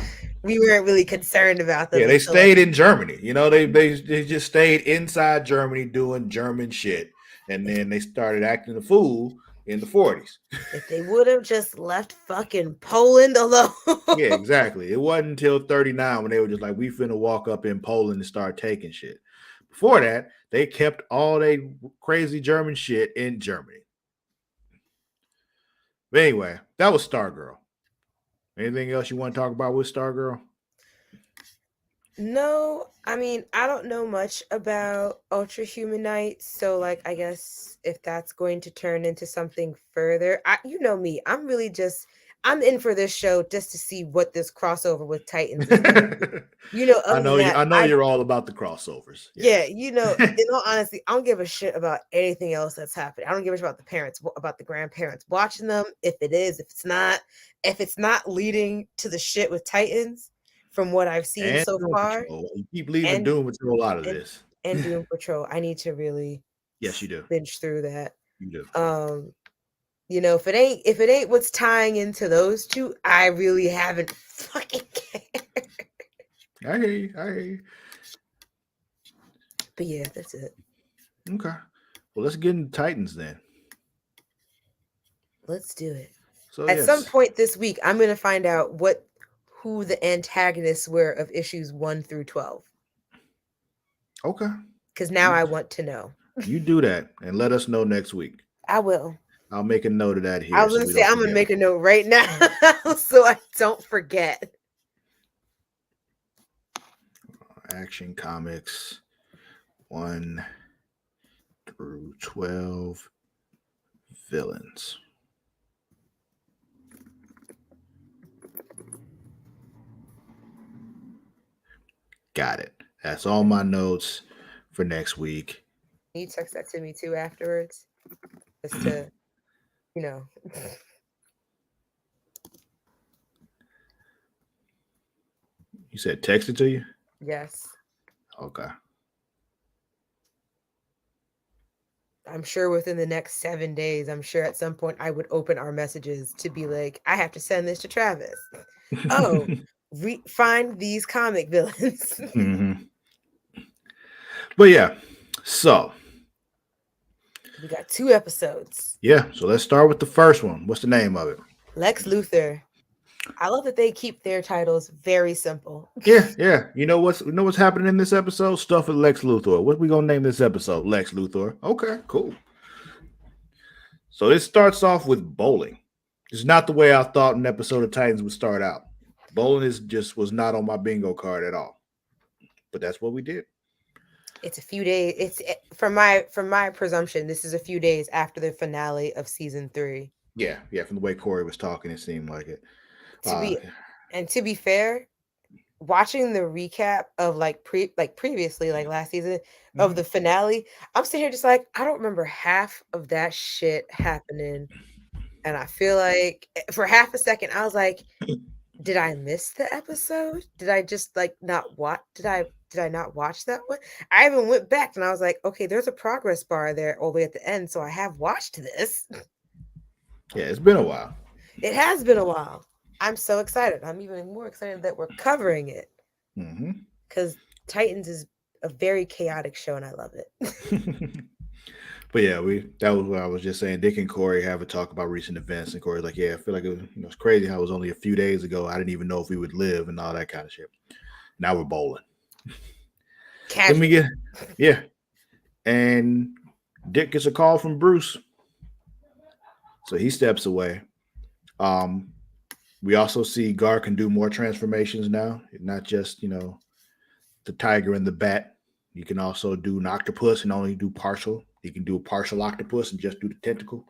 we weren't really concerned about them Yeah, they until like stayed in Germany. They just stayed inside Germany doing German shit, and then they started acting a fool in the 40s. If they would have just left fucking Poland alone. Yeah, exactly. It wasn't until 39 when they were just like, we finna walk up in Poland and start taking shit. Before that, they kept all they crazy German shit in Germany. But anyway, that was Stargirl. Anything else you want to talk about with Stargirl? No, I mean, I don't know much about Ultra Human Knights, so like I guess if that's going to turn into something further, you know me, I'm in for this show just to see what this crossover with Titans is going to be. Other than that, I know you're all about the crossovers. yeah, in all honesty, I don't give a shit about anything else that's happening. I don't give a shit about the parents, about the grandparents watching them. If it's not leading to the shit with Titans, from what I've seen And so Doom far, Patrol. You keep leaving and Doom Patrol out of and this. and Doom Patrol, I need to really Yes, you do. binge through that. You do. If it ain't what's tying into those two, I really haven't fucking cared. I hear you. But yeah, that's it. Okay. Well, let's get into Titans then. Let's do it. So At some point this week, I'm going to find out who the antagonists were of issues 1 through 12. Okay. Because now I want to know. You do that and let us know next week. I will. I'll make a note of that here. I was going to say, I'm going to make a note right now so I don't forget. Action Comics 1 through 12 villains. Got it. That's all my notes for next week. You text that to me too afterwards, just to, You said text it to you? Yes. Okay. I'm sure within the next 7 days, I'm sure at some point I would open our messages to be like, I have to send this to Travis. Oh, find these comic villains. Mm-hmm. But yeah, so we got 2 episodes. Yeah, so let's start with the first one. What's the name of it? Lex Luthor. I love that they keep their titles very simple. Yeah. You know what's happening in this episode? Stuff with Lex Luthor. What we gonna name this episode? Lex Luthor. Okay, cool. So this starts off with bowling. It's not the way I thought an episode of Titans would start out. Bowling was not on my bingo card at all. But that's what we did. It's a few days. It's from my presumption. This is a few days after the finale of season 3. Yeah. From the way Corey was talking, it seemed like it. To be fair, watching the recap of previously, like last season of the finale, I'm sitting here just like, I don't remember half of that shit happening. And I feel like for half a second, I was like, did I miss the episode? Did I just not watch? Did I not watch that one? I even went back and I was like, okay, there's a progress bar there all the way at the end. So I have watched this. Yeah, it's been a while. It has been a while. I'm so excited. I'm even more excited that we're covering it. Because Titans is a very chaotic show and I love it. But yeah, that was what I was just saying. Dick and Corey have a talk about recent events, and Corey's like, "Yeah, I feel like it's crazy how it was only a few days ago. I didn't even know if we would live and all that kind of shit. Now we're bowling." And Dick gets a call from Bruce, so he steps away. We also see Gar can do more transformations now, not just the tiger and the bat. You can also do an octopus and only do partial. You can do a partial octopus and just do the tentacle.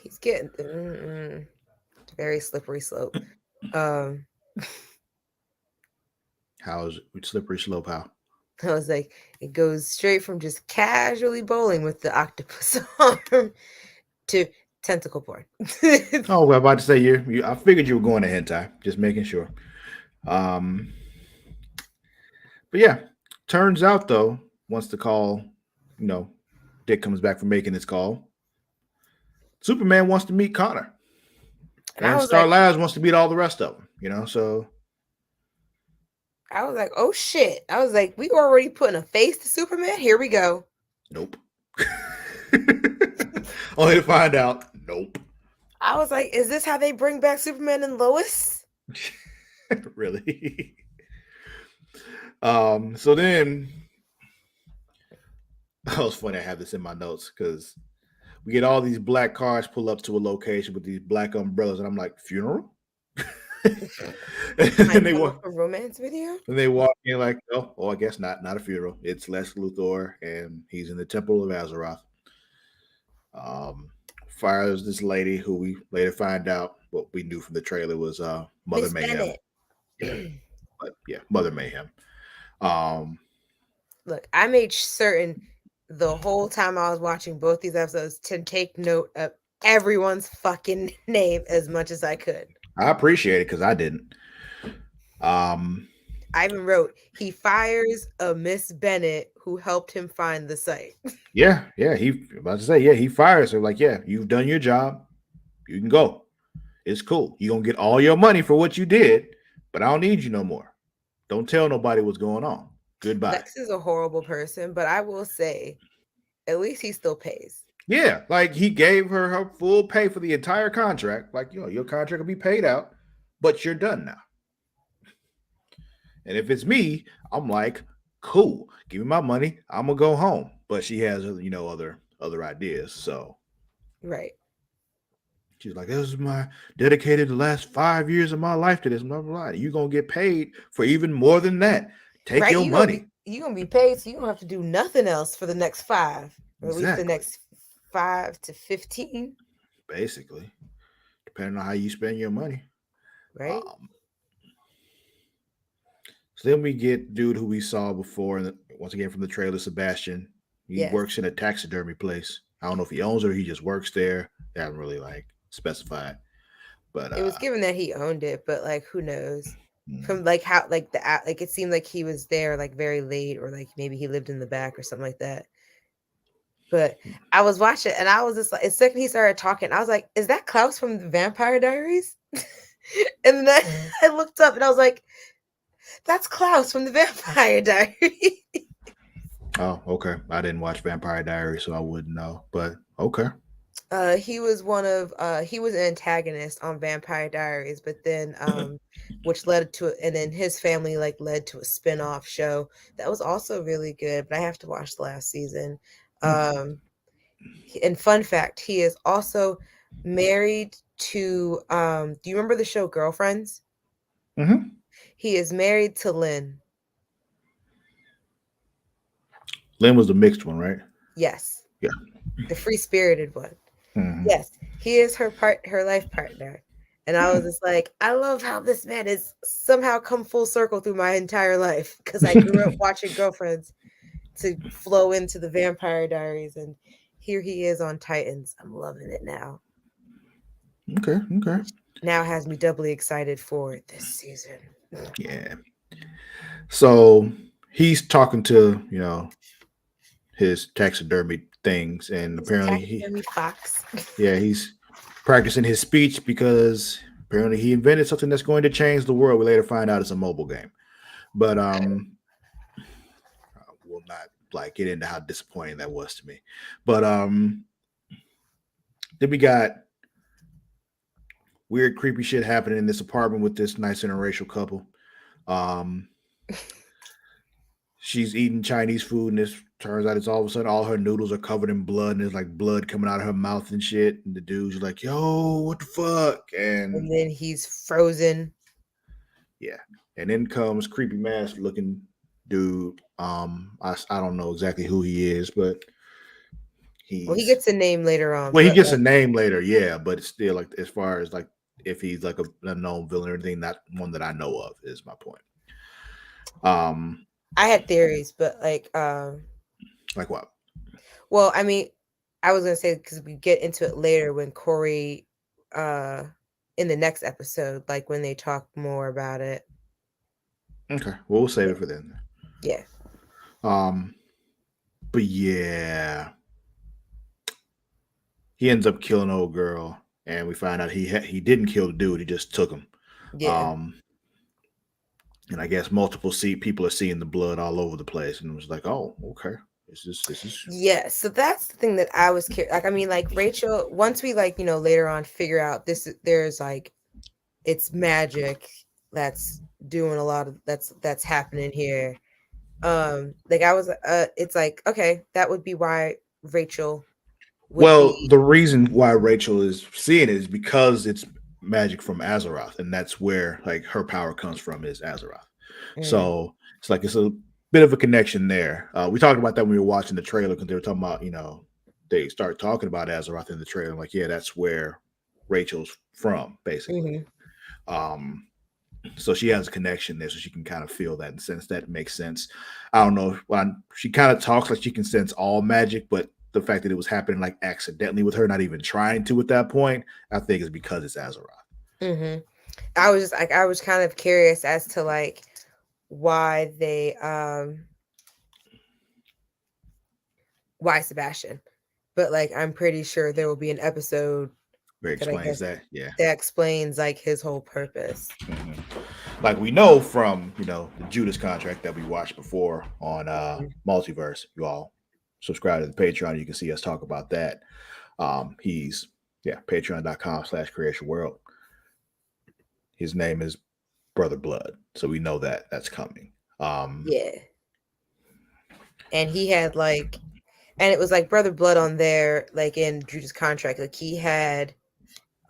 He's getting very slippery slope. How is it slippery slope? How? I was like, it goes straight from just casually bowling with the octopus arm to tentacle porn. Oh, well, I'm about to say I figured you were going to hentai. Just making sure. But yeah, turns out though, once the call, Dick comes back from making his call, Superman wants to meet Connor, and Star Labs wants to meet all the rest of them. So I was like, oh shit! I was like, we were already putting a face to Superman. Here we go. Nope. Only to find out Nope. I was like, is this how they bring back Superman and Lois? Really? So then it was funny. I have this in my notes because we get all these black cars pull up to a location with these black umbrellas, and I'm like, funeral? My and they walk Chemical Romance video? and they walk in like, oh, I guess not a funeral. It's Lex Luthor, and he's in the Temple of Azeroth. Um, fires this lady who we later find out what we knew from the trailer was Mother Miss Mayhem. Bennett. But yeah, Mother Mayhem. Um, Look, I made certain the whole time I was watching both these episodes to take note of everyone's fucking name as much as I could. I appreciate it because I didn't. I even wrote, he fires a Miss Bennett who helped him find the site. Yeah. He about to say, yeah, he fires her. Like, yeah, you've done your job. You can go. It's cool. You're gonna get all your money for what you did, but I don't need you no more. Don't tell nobody what's going on. Goodbye. Lex is a horrible person, but I will say, at least he still pays. Yeah, like he gave her full pay for the entire contract. Like, your contract will be paid out, but you're done now. And if it's me, I'm like, cool, give me my money. I'm gonna go home. But she has, other ideas. So Right. she's like, this is my dedicated the last 5 years of my life to this. Blah, blah, blah. You're gonna get paid for even more than that. Take your money. You're gonna be paid, so you don't have to do nothing else for the next 5, or at least the next 5 to 15. Basically, depending on how you spend your money. Right. So then we get dude who we saw before, and once again from the trailer, Sebastian. He works in a taxidermy place. I don't know if he owns it or he just works there. They haven't really specified. But it was given that he owned it, but who knows? From how it seemed like he was there very late, or maybe he lived in the back or something like that. But I was watching and I was just like, the second he started talking, I was like, is that Klaus from the Vampire Diaries? And then I looked up and I was like, that's Klaus from the Vampire Diaries. Oh, okay. I didn't watch Vampire Diaries, so I wouldn't know. But okay. He was he was an antagonist on Vampire Diaries, but then which led to and then his family led to a spin-off show that was also really good, but I have to watch the last season. And fun fact, he is also married to do you remember the show Girlfriends? Mm-hmm. He is married to Lynn. Lynn was the mixed one, right? Yes. Yeah. The free-spirited one. Mm-hmm. Yes, he is her life partner. And I was just like, I love how this man has somehow come full circle through my entire life, because I grew up watching Girlfriends to flow into the Vampire Diaries, and here he is on Titans. I'm loving it now. Okay. Now has me doubly excited for this season. Yeah. So he's talking to, his taxidermy things, and apparently Fox. Yeah, he's practicing his speech because apparently he invented something that's going to change the world. We later find out it's a mobile game. But I will not get into how disappointing that was to me. But then we got weird, creepy shit happening in this apartment with this nice interracial couple. She's eating Chinese food, and it turns out it's all of a sudden all her noodles are covered in blood, and there's blood coming out of her mouth and shit. And the dude's like, "Yo, what the fuck?" And then he's frozen. Yeah, and then comes creepy mask looking dude. I don't know exactly who he is, but he gets a name later on. Well, he gets a name later, yeah, but it's still as far as if he's a known villain or anything, not one that I know of is my point. I had theories, but like what? Well, I mean, I was gonna say because we get into it later when Corey, in the next episode, when they talk more about it. Okay, well, we'll save it for then. Yeah. But yeah, he ends up killing an old girl, and we find out he didn't kill the dude; he just took him. Yeah. And I guess multiple people are seeing the blood all over the place, and it was like, oh, okay. This is Yeah, so that's the thing that I was like. I mean, like Rachel. Once we like, later on figure out there's like it's magic that's doing a lot of that's happening here. Like I was, it's like okay, that would be why Rachel would well, be. the reason why Rachel is seeing it is because it's magic from Azeroth, and that's where like her power comes from is Azeroth. Mm, So it's a bit of a connection there. We talked about that when we were watching the trailer because they were talking about they start talking about Azeroth in the trailer. I'm like, yeah, that's where Rachel's from, basically. mhm. Um, so she has a connection there, so she can kind of feel that and sense that makes sense. I don't know. She kind of talks like she can sense all magic, but the fact that it was happening like accidentally with her, not even trying to at that point, I think is because it's Azeroth. Mhm. I was just like, I was kind of curious as to like why why Sebastian, but like I'm pretty sure there will be an episode Where it that I explains guess that, yeah. that explains like his whole purpose. Mhm. Like we know from the Judas contract that we watched before on Mhm. Multiverse. You all subscribe to the Patreon, you can see us talk about that. He's patreon.com/Creatia World. His name is Brother Blood, so we know that that's coming. Yeah, and he had like, and it was like Brother Blood on there, like in Judas contract, like he had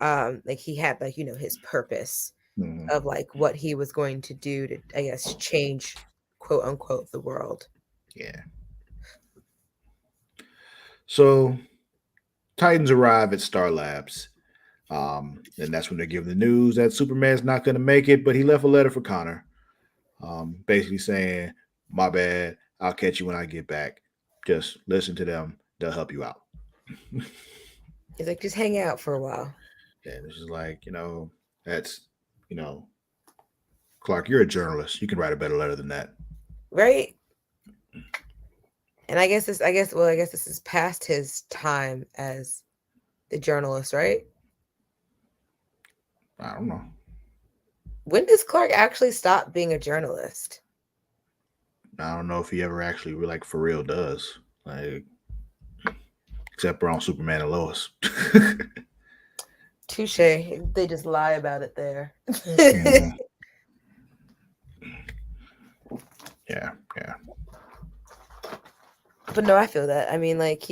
like his purpose mhm, of like what he was going to do to, I guess, change, quote unquote, the world. yeah. So Titans arrive at Star Labs. And that's when they give the news that Superman's not going to make it, but he left a letter for Connor, basically saying, "My bad. I'll catch you when I get back. Just listen to them. They'll help you out." He's like, just hang out for a while, And it's just like, that's, you know, Clark, you're a journalist. You can write a better letter than that. right? And I guess this is past his time as the journalist, right? I don't know. When does Clark actually stop being a journalist? I don't know if he ever actually, like, for real does. Like, except for on Superman and Lois. Touche. They just lie about it there. Mhm. Yeah, yeah. But no, I feel that. I mean, like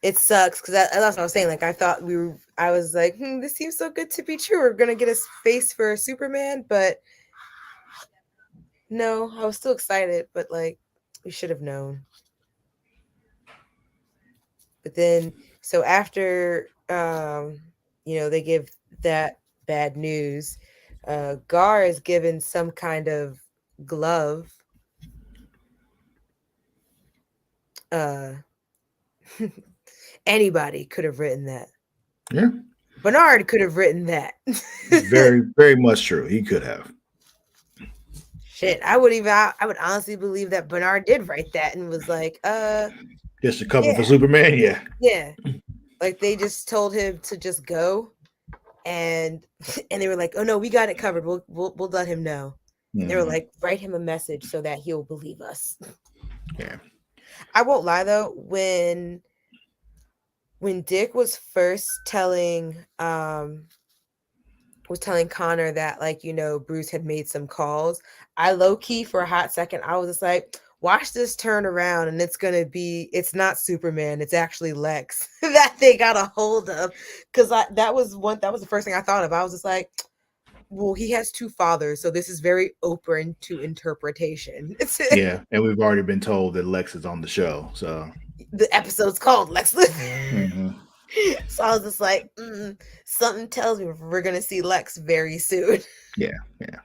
it sucks because that's what I was saying. Like I was like, this seems so good to be true. We're gonna get a face for Superman, but no, I was still excited. But like, we should have known. But then, so after they give that bad news, Gar is given some kind of glove. Uh, anybody could have written that. Yeah. Bernard could have written that. Very, very much true. He could have. Shit, I would honestly believe that Bernard did write that and was like, Just a cover yeah, for Superman, yeah. yeah. Like they just told him to just go, and and they were like, oh no, we got it covered. We'll let him know. And they were Mhm. like, write him a message so that he'll believe us. Yeah. I won't lie though, when Dick was first telling Connor that like Bruce had made some calls, I low key for a hot second I was just like, watch this turn around and it's not Superman, it's actually Lex that they got a hold of, because that was the first thing I thought of. I was just like, well, he has two fathers, so this is very open to interpretation. Yeah. And we've already been told that Lex is on the show. So The episode's called Lex Luthor. mhm. So I was just like, something tells me we're gonna see Lex very soon. Yeah. Yeah.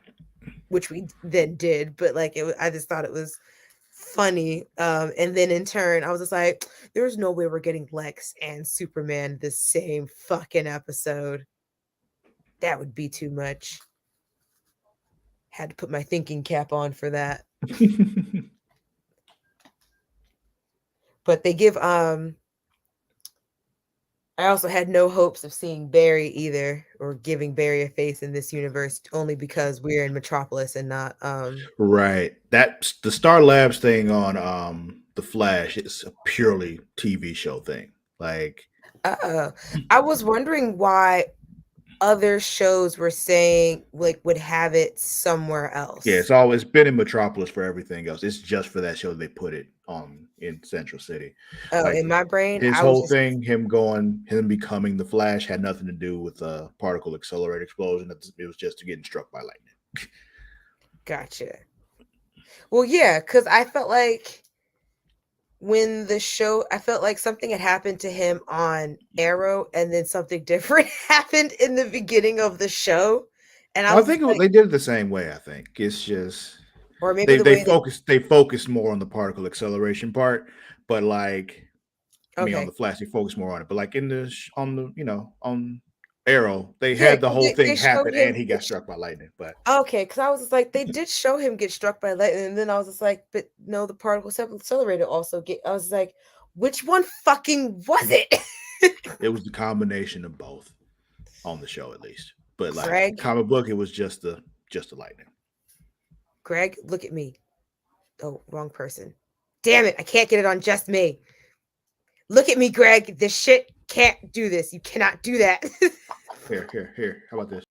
Which we then did, but like I just thought it was funny. And then in turn, I was just like, there's no way we're getting Lex and Superman the same fucking episode. That would be too much. Had to put my thinking cap on for that. But they give I also had no hopes of seeing Barry either, or giving Barry a face in this universe, only because we're in Metropolis and not Right. That's the Star Labs thing on the Flash is a purely TV show thing. Like, I was wondering why other shows were saying like would have it somewhere yeah, else. it's always been in Metropolis for everything else. It's just for that show they put it on in Central City. Oh, Like in my brain, his I was whole just thing, him becoming the Flash, had nothing to do with a particle accelerator explosion. It was just to getting struck by lightning. gotcha. Well, yeah, because I felt like when the show, I felt like something had happened to him on Arrow, and then something different happened in the beginning of the show, and I I was think just like, they did it the same way. I think it's just or maybe the way they focused more on the particle acceleration part, but like I mean on okay, the Flash they focused more on it. But like in the on the on Arrow they yeah, had the 'cause whole they thing showed happen and him he get got struck by lightning. But okay, because I was just like, they did show him get struck by lightning, and then I was just like, but no, the particle accelerator also get. I was like, which one fucking was it? it was the combination of both on the show at least. But like Greg, comic book, it was just the lightning. Greg, look at me. Oh, wrong person. Damn it, I can't get it on just me. Look at me, Greg. This shit can't do this. You cannot do that. Here. How about this?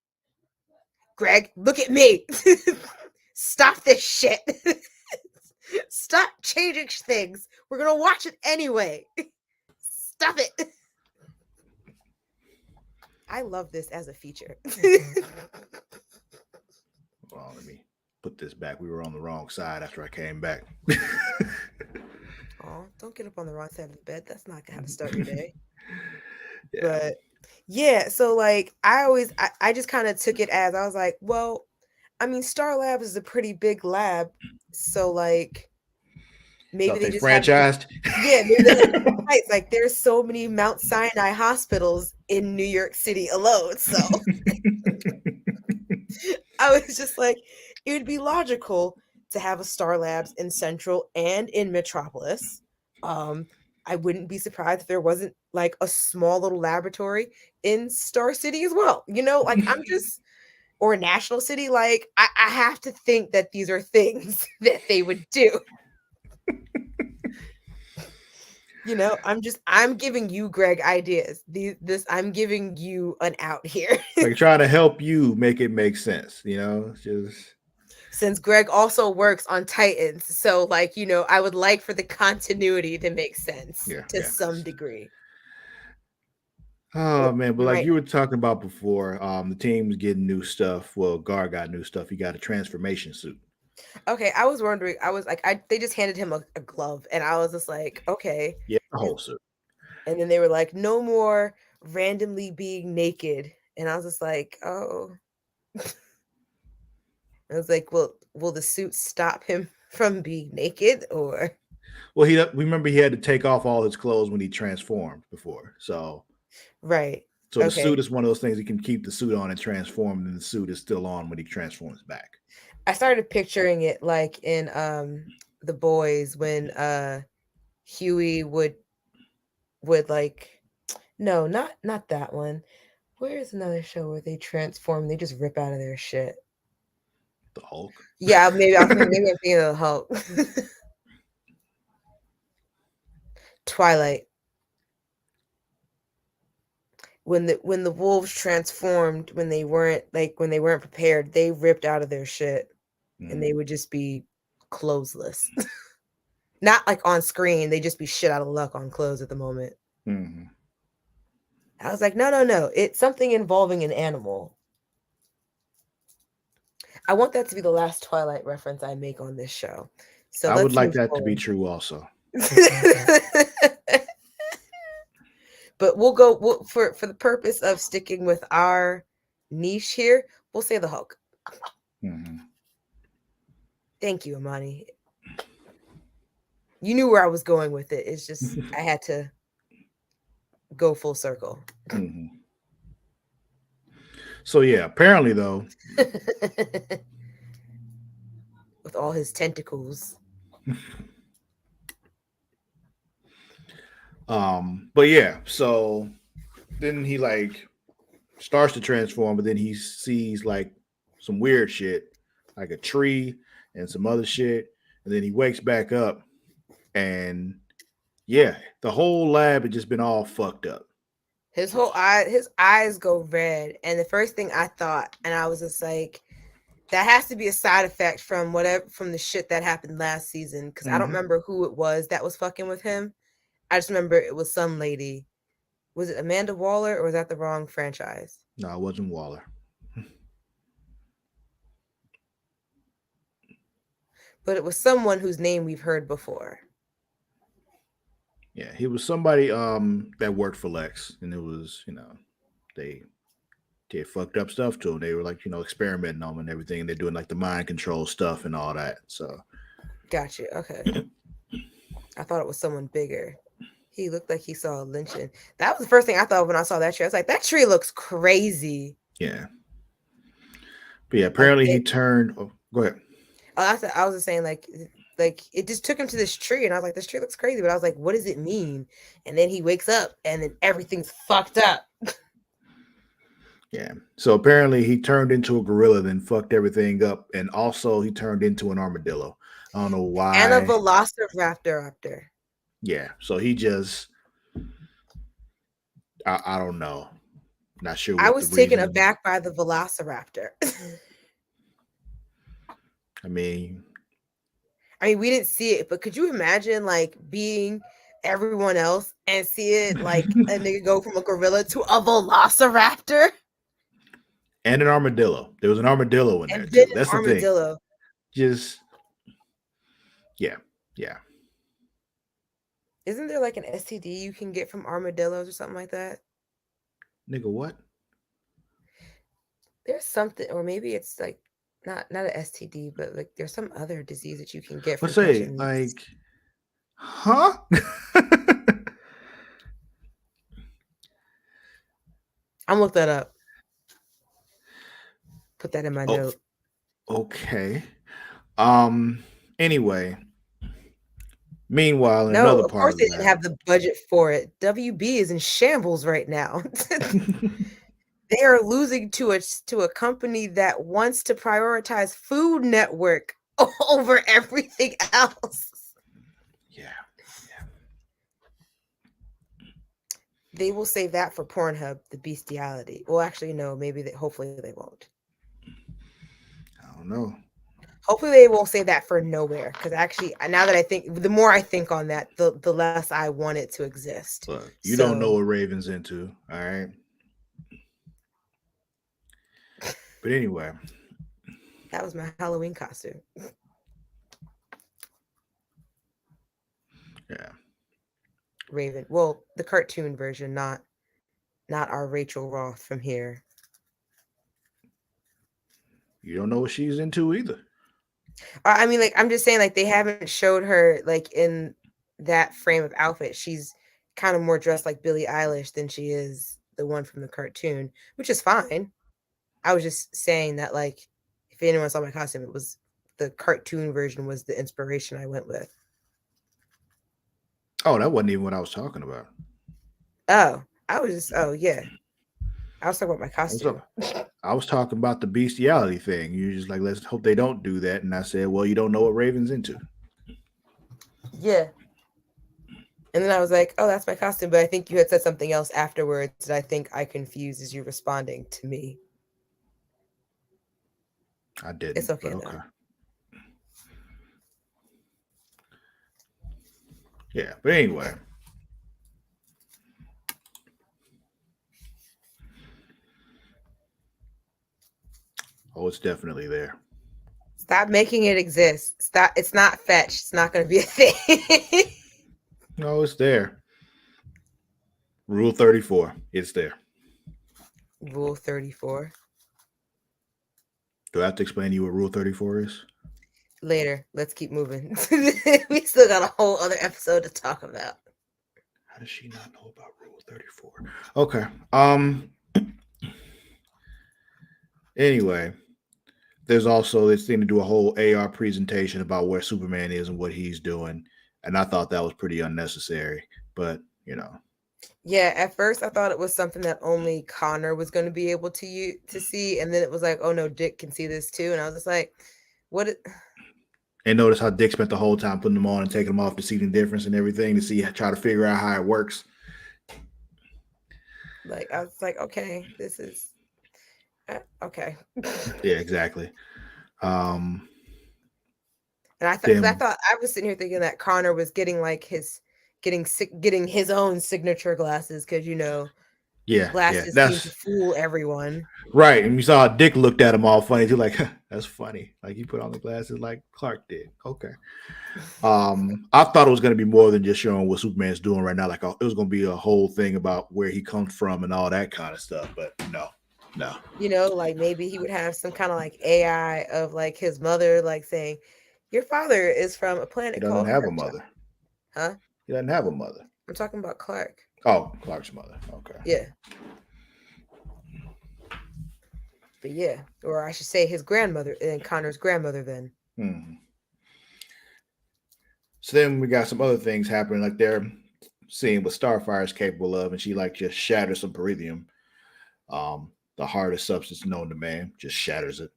Greg, look at me. Stop this shit. Stop changing things. We're gonna watch it anyway. Stop it. I love this as a feature. Well, let me put this back. We were on the wrong side after I came back. Oh, don't get up on the wrong side of the bed. That's not how to start your day. Yeah. But yeah, so like I just kind of took it as I was like, well, I mean, Star Labs is a pretty big lab, so like maybe Thought they they just have different, franchised. yeah, maybe they have different sites. Like there's so many Mount Sinai hospitals in New York City alone. So I was just like, it would be logical to have a Star Labs in Central and in Metropolis. I wouldn't be surprised if there wasn't like a small little laboratory in Star City as well. You know, like I'm just or National City. Like I have to think that these are things that they would do. You know, I'm giving you, Greg, ideas. I'm giving you an out here. Like trying to help you make it make sense, just Since Greg also works on Titans. So, like, you know, I would like for the continuity to make sense to yeah. some degree. Oh But man, but like right. you were talking about before, the team's getting new stuff. Well, Gar got new stuff. He got a transformation suit. Okay, I was wondering. I was like, they just handed him a glove, and I was just like, okay. Yeah, the whole suit. And then they were like, no more randomly being naked, and I was just like, oh. I was like, well, will the suit stop him from being naked, or? Well, remember he had to take off all his clothes when he transformed before. So Right. the Okay. suit is one of those things he can keep the suit on and transform, and the suit is still on when he transforms back. I started picturing it like in The Boys when Huey would like no, not that one. Where's another show where they transform, they just rip out of their shit? The Hulk. Yeah, maybe I'm thinking of the Hulk. Twilight. When the wolves transformed, when they weren't prepared, they ripped out of their shit and they would just be clothesless. Not like on screen, they just be shit out of luck on clothes at the moment. Mm-hmm. I was like, no. It's something involving an animal. I want that to be the last Twilight reference I make on this show. So I would let's like move that to be forward. true also. But we'll go for the purpose of sticking with our niche here, we'll say the Hulk. Mm-hmm. Thank you, Amani. You knew where I was going with it. It's just I had to go full circle. Mm-hmm. So yeah, apparently though, with all his tentacles. But yeah, so then he like starts to transform, but then he sees like some weird shit, like a tree and some other shit, and then he wakes back up And yeah, the whole lab had just been all fucked up. His eyes go red. And the first thing I thought, and I was just like, that has to be a side effect from the shit that happened last season. Because I don't remember who it was that was fucking with him. I just remember it was some lady. Was it Amanda Waller, or was that the wrong franchise? No, it wasn't Waller. But it was someone whose name we've heard before. Yeah, he was somebody that worked for Lex, and it was, they did fucked up stuff to him. They were like, experimenting on him and everything. They're doing like the mind control stuff and all that. So Gotcha. Okay. I thought it was someone bigger. He looked like he saw a lynching. That was the first thing I thought when I saw that tree. I was like, that tree looks crazy. Yeah. But yeah, apparently he turned. Oh, go ahead. I was just saying, like it just took him to this tree, and I was like, this tree looks crazy. But I was like, what does it mean? And then he wakes up, and then everything's fucked up. Yeah. So apparently he turned into a gorilla, then fucked everything up, and also he turned into an armadillo. I don't know why. And a velociraptor. Yeah. So he just, I don't know. Not sure. I was taken aback by the velociraptor. I mean, we didn't see it, but could you imagine like being everyone else and see it like a nigga go from a gorilla to a velociraptor? And an armadillo. There was an armadillo in there too. That's the thing. Just, yeah. Isn't there like an STD you can get from armadillos or something like that? Nigga, what? There's something, or maybe it's like not an STD, but like there's some other disease that you can get from touching like, huh? I'm gonna look that up. Put that in my note. Okay. Anyway. Meanwhile, in no, another of part course of they didn't have the budget for it. WB is in shambles right now. They are losing to a company that wants to prioritize Food Network over everything else. Yeah. They will save that for Pornhub, the bestiality. Well, actually, no. Hopefully they won't. I don't know. Hopefully they won't say that for nowhere. Because actually, now that I think, the more I think on that, the less I want it to exist. Look, you don't know what Raven's into, all right? But anyway. That was my Halloween costume. Yeah. Raven. Well, the cartoon version, not our Rachel Roth from here. You don't know what she's into either. I mean, like, I'm just saying, like, they haven't showed her, like, in that frame of outfit. She's kind of more dressed like Billie Eilish than she is the one from the cartoon, which is fine. I was just saying that, like, if anyone saw my costume, it was the cartoon version was the inspiration I went with. Oh, that wasn't even what I was talking about. Oh, yeah. I was talking about my costume. I was talking about the bestiality thing. You're just like, let's hope they don't do that. And I said, well, you don't know what Raven's into. Yeah. And then I was like, oh, that's my costume. But I think you had said something else afterwards that I think I confused as you responding to me. I didn't. It's okay. Okay. Yeah, but anyway. Oh, it's definitely there. Stop making it exist. Stop. It's not fetched. It's not going to be a thing. No, it's there. Rule 34. It's there. Rule 34. Do I have to explain to you what Rule 34 is? Later. Let's keep moving. We still got a whole other episode to talk about. How does she not know about Rule 34? Okay. Anyway, there's also this thing to do a whole AR presentation about where Superman is and what he's doing. And I thought that was pretty unnecessary. But, Yeah, at first I thought it was something that only Connor was going to be able to see. And then it was like, oh no, Dick can see this too. And I was just like, what? And notice how Dick spent the whole time putting them on and taking them off to see the difference and everything try to figure out how it works. Like I was like, okay, this is okay. Yeah, exactly. And I thought, because I Then thought I was sitting here thinking that Connor was getting like getting his own signature glasses because yeah, glasses seem to that's fool everyone. right. And you saw Dick looked at him all funny too, like that's funny. Like he put on the glasses like Clark did. Okay. I thought it was going to be more than just showing what Superman's doing right now. Like it was going to be a whole thing about where he comes from and all that kind of stuff. But no. Like maybe he would have some kind of like AI of like his mother, like saying, "Your father is from a He planet doesn't called have a Creatia." mother. Huh? He doesn't have a mother. I'm talking about Clark. Oh, Clark's mother. Okay. Yeah. But yeah, or I should say his grandmother and Connor's grandmother then. Hmm. So then we got some other things happening, like they're seeing what Starfire is capable of, and she like just shatters some peridium, the hardest substance known to man, just shatters it.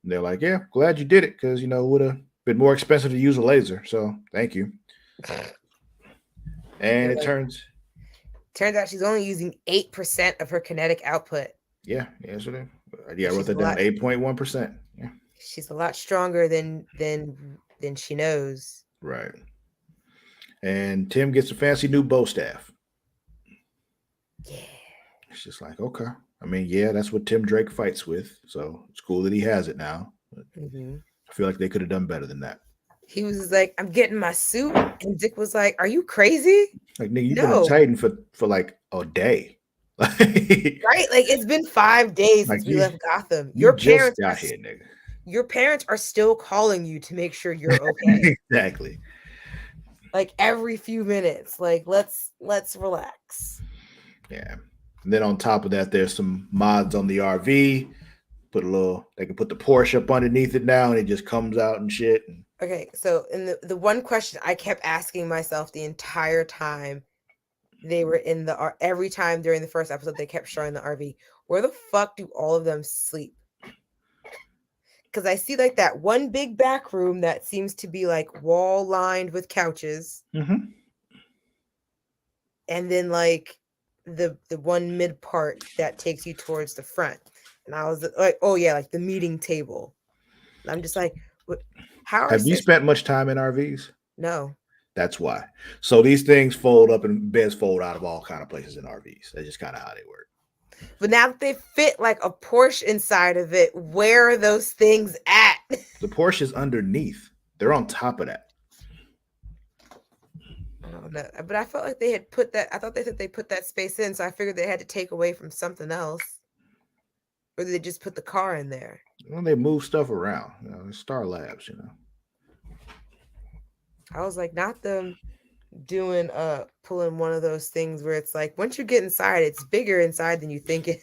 They're like, "Yeah, glad you did it, because it would have been more expensive to use a laser. So thank you." And it Like, turns out she's only using 8% of her kinetic output. yeah, yes, it is. Yeah, I wrote She's that a down. lot. 8.1%. Yeah, She's a lot stronger than she knows. right. And Tim gets a fancy new bow staff. Yeah. It's just like, okay. I mean, yeah, that's what Tim Drake fights with. So it's cool that he has it now. But Mm-hmm. I feel like they could have done better than that. He was like, "I'm getting my suit," and Dick was like, "Are you crazy?" Like, nigga, you've been a No, Titan for like a day. like right? Like it's been 5 days since we you left Gotham. you just got here, nigga. Your parents are still calling you to make sure you're okay. Exactly. Like every few minutes. Like let's relax. Yeah. And then on top of that, there's some mods on the RV. They can put the Porsche up underneath it now, and it just comes out and shit. Okay, so in the one question I kept asking myself the entire time they were in every time during the first episode they kept showing the RV, where the fuck do all of them sleep? Because I see like that one big back room that seems to be like wall lined with couches, Mm-hmm. and then like the one mid part that takes you towards the front. And I was like, oh yeah, like the meeting table. And I'm just like, how are Have you spent much time in RVs? No. That's why. So these things fold up and beds fold out of all kind of places in RVs. That's just kind of how they work. But now that they fit like a Porsche inside of it, where are those things at? The Porsche is underneath. They're on top of that. I don't know. But I felt like they had put that. I thought they said they put that space in, so I figured they had to take away from something else. Or did they just put the car in there? Well, they move stuff around. Star Labs, I was like, not them doing pulling one of those things where it's like once you get inside, it's bigger inside than you think it.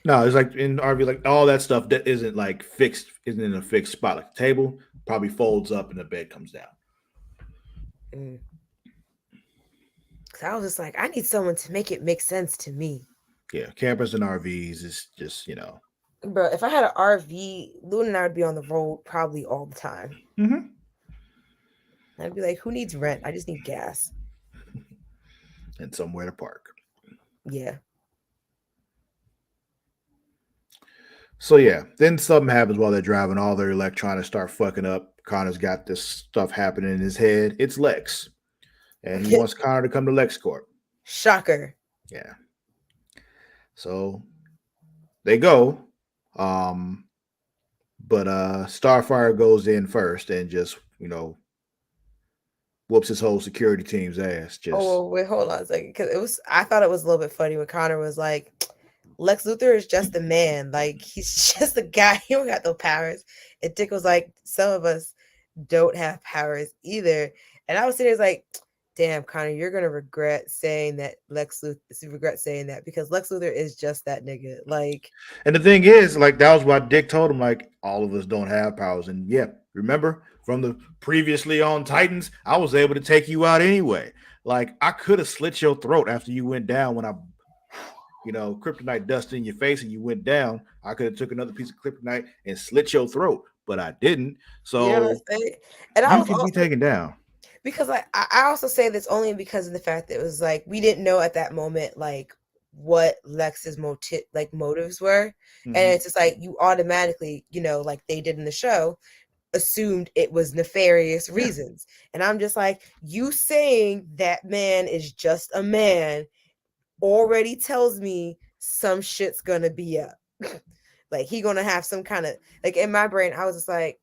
No, it's like in RV, like all that stuff that isn't like fixed, isn't in a fixed spot. Like the table probably folds up and the bed comes down. Cause I was just like, I need someone to make it make sense to me. Yeah, campers and RVs is just Bro, if I had an RV, Luna and I would be on the road probably all the time. Mm-hmm. I'd be like, who needs rent? I just need gas. And somewhere to park. Yeah. So yeah, then something happens while they're driving. All their electronics start fucking up. Connor's got this stuff happening in his head. It's Lex. And he wants Connor to come to LexCorp. Shocker. Yeah. So they go. But Starfire goes in first and just, whoops his whole security team's ass. Oh, wait, hold on a second. Because I thought it was a little bit funny when Connor was like, Lex Luthor is just a man. Like, he's just a guy. He don't got no powers. And Dick was like, some of us don't have powers either. And I was sitting there like, damn, Connor, you're going to regret saying that because Lex Luthor is just that nigga. Like, and the thing is, like, that was why Dick told him, like, all of us don't have powers. And yeah, remember from the previously on Titans, I was able to take you out anyway. Like, I could have slit your throat after you went down when I, kryptonite dust in your face and you went down. I could have took another piece of kryptonite and slit your throat. but I didn't. You know what So I'm saying? And I you was can be also taken down. because I also say this only because of the fact that it was like we didn't know at that moment like what Lex's motives were. And Mm-hmm. it's just like you automatically, like they did in the show, assumed it was nefarious Yeah. reasons. And I'm just like, you saying that man is just a man already tells me some shit's gonna be up. Like he gonna have some kind of like in my brain, I was just like,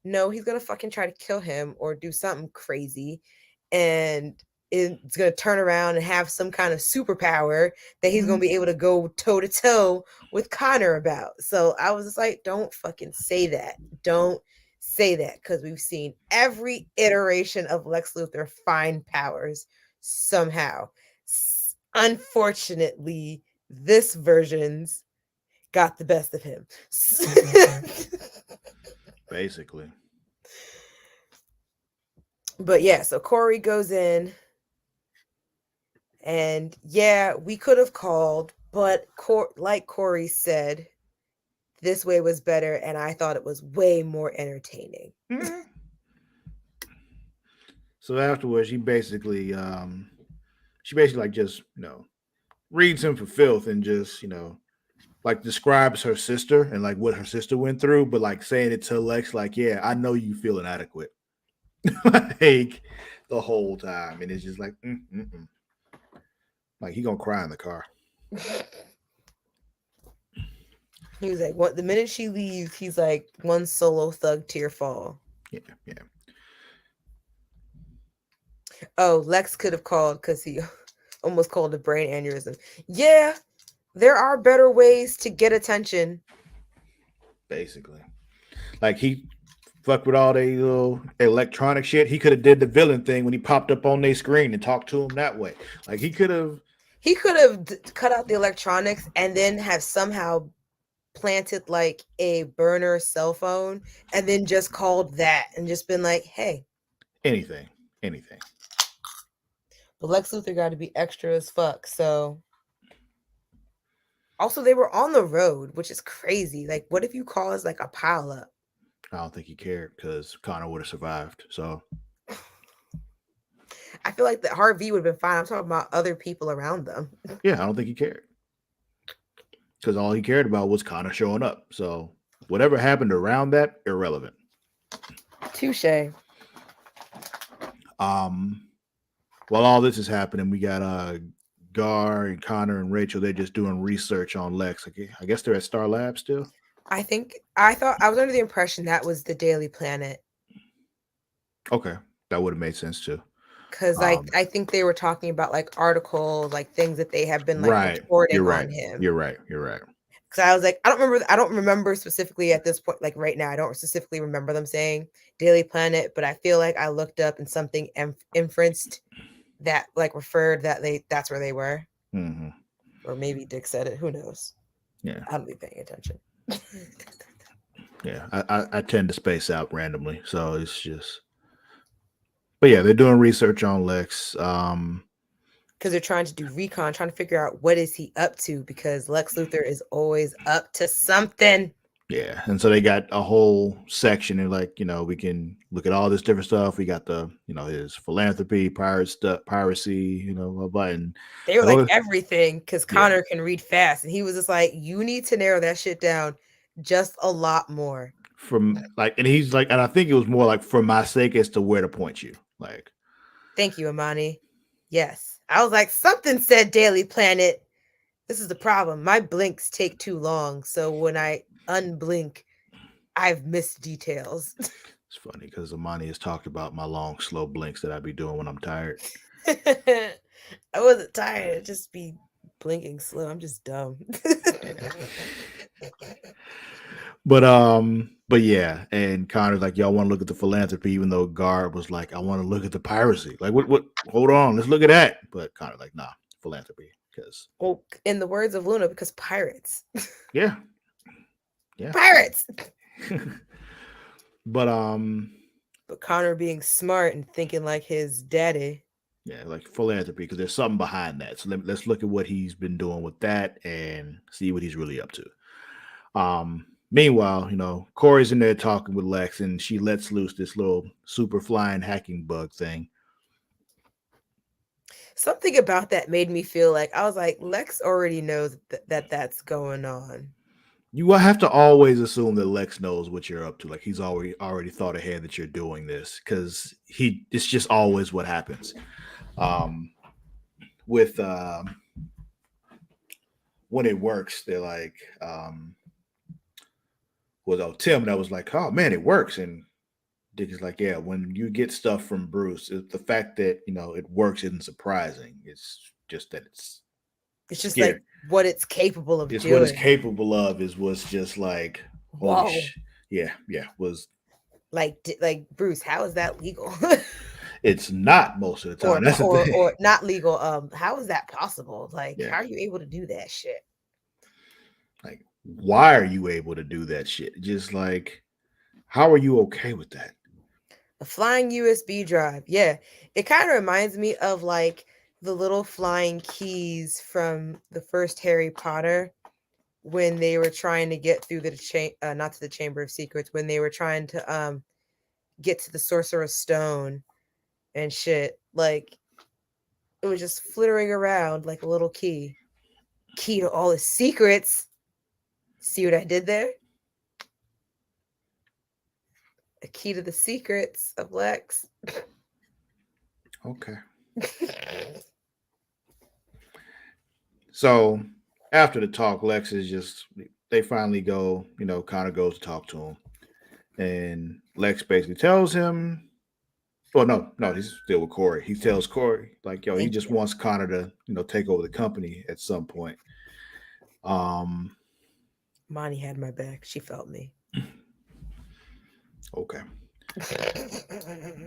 no, he's gonna fucking try to kill him or do something crazy, and it's gonna turn around and have some kind of superpower that he's gonna be able to go toe to toe with Connor about. So I was just like, don't fucking say that. Don't say that, because we've seen every iteration of Lex Luthor find powers somehow. Unfortunately, this version's got the best of him. Basically. But yeah, so Corey goes in, and yeah, we could have called, but like Corey said, this way was better, and I thought it was way more entertaining. Mm-hmm. So afterwards, she basically like just reads him for filth and just like describes her sister and like what her sister went through, but like saying it to Lex, like, yeah, I know you feel inadequate, like the whole time, and it's just like, like he gonna cry in the car. He was like, "What?" The minute she leaves, he's like, "One solo thug tear fall." Yeah, yeah. Oh, Lex could have called because he almost called a brain aneurysm. Yeah, there are better ways to get attention. Basically, like he fucked with all the little electronic shit. He could have did the villain thing when he popped up on their screen and talked to him that way. Like he could have. He could have cut out the electronics and then have somehow planted like a burner cell phone and then just called that and just been like, hey. Anything. But Lex Luthor got to be extra as fuck. So also they were on the road, which is crazy. Like, what if you cause like a pile up? I don't think he cared because Connor would have survived. So I feel like that Harvey would have been fine. I'm talking about other people around them. yeah, I don't think he cared because all he cared about was Connor showing up. So whatever happened around that, irrelevant. Touche. While all this is happening, we got Gar and Connor and Rachel. They're just doing research on Lex. Okay, I guess they're at Star Lab still. I thought I was under the impression that was the Daily Planet. Okay, that would have made sense too. Because like I think they were talking about like articles, like things that they have been like Right. reporting You're right. on him. You're right. Because I was like, I don't remember specifically at this point, like right now, I don't specifically remember them saying Daily Planet, but I feel like I looked up and something inferenced that like referred that that's where they were. Mm-hmm. Or maybe Dick said it. Who knows? Yeah. I don't be paying attention. Yeah. I tend to space out randomly. So it's just. But yeah, they're doing research on Lex. Because they're trying to do recon, trying to figure out what is he up to, because Lex Luthor is always up to something. Yeah, and so they got a whole section and like, we can look at all this different stuff. We got the, his philanthropy, piracy, and they were like everything, because Connor can read fast, and he was just like, you need to narrow that shit down just a lot more. From like, and he's like, and I think it was more like for my sake as to where to point you. Like, thank you, Amani. Yes, I was like, something said Daily Planet. This is the problem. My blinks take too long, so when I unblink, I've missed details. It's funny because Amani has talked about my long, slow blinks that I be doing when I'm tired. I wasn't tired. I'd just be blinking slow. I'm just dumb. But yeah, and Connor's like, y'all want to look at the philanthropy, even though Guard was like, I want to look at the piracy. Like, what? Hold on, let's look at that. But Connor's like, nah, philanthropy, because well, in the words of Luna, because pirates. Yeah, pirates. But Connor being smart and thinking like his daddy. Yeah, like philanthropy, because there's something behind that. So let's look at what he's been doing with that and see what he's really up to. Meanwhile, Corey's in there talking with Lex, and she lets loose this little super flying hacking bug thing. Something about that made me feel like I was like, Lex already knows that that's going on. You have to always assume that Lex knows what you're up to. Like he's already thought ahead that you're doing this because it's just always what happens. Um, with when it works, they're like, Tim that was like, oh man, it works, and Dick is like, yeah, when you get stuff from Bruce, the fact that it works isn't surprising. It's just that it's It's just scary. like what it's capable of It's what it's doing. capable of was just like holy Whoa. yeah was Like Bruce, how is that legal? it's not most of the time. or That's the thing. or not legal. How is that possible? Like, Yeah, how are you able to do that shit? like why are you able to do that shit? Just like how are you okay with that? A flying USB drive. Yeah. It kind of reminds me of like the little flying keys from the first Harry Potter when they were trying to get through not to the Chamber of Secrets, when they were trying to get to the Sorcerer's Stone and shit. Like it was just flittering around like a little key. Key to all the secrets. See what I did there? A key to the secrets of Lex. Okay. So after the talk, Lex is just they finally go, Connor goes to talk to him. And Lex basically tells him, well, no, he's still with Corey. He tells Corey, like, yo, he Thank just you. wants Connor to, take over the company at some point. Um, Monty had my back. She felt me. okay.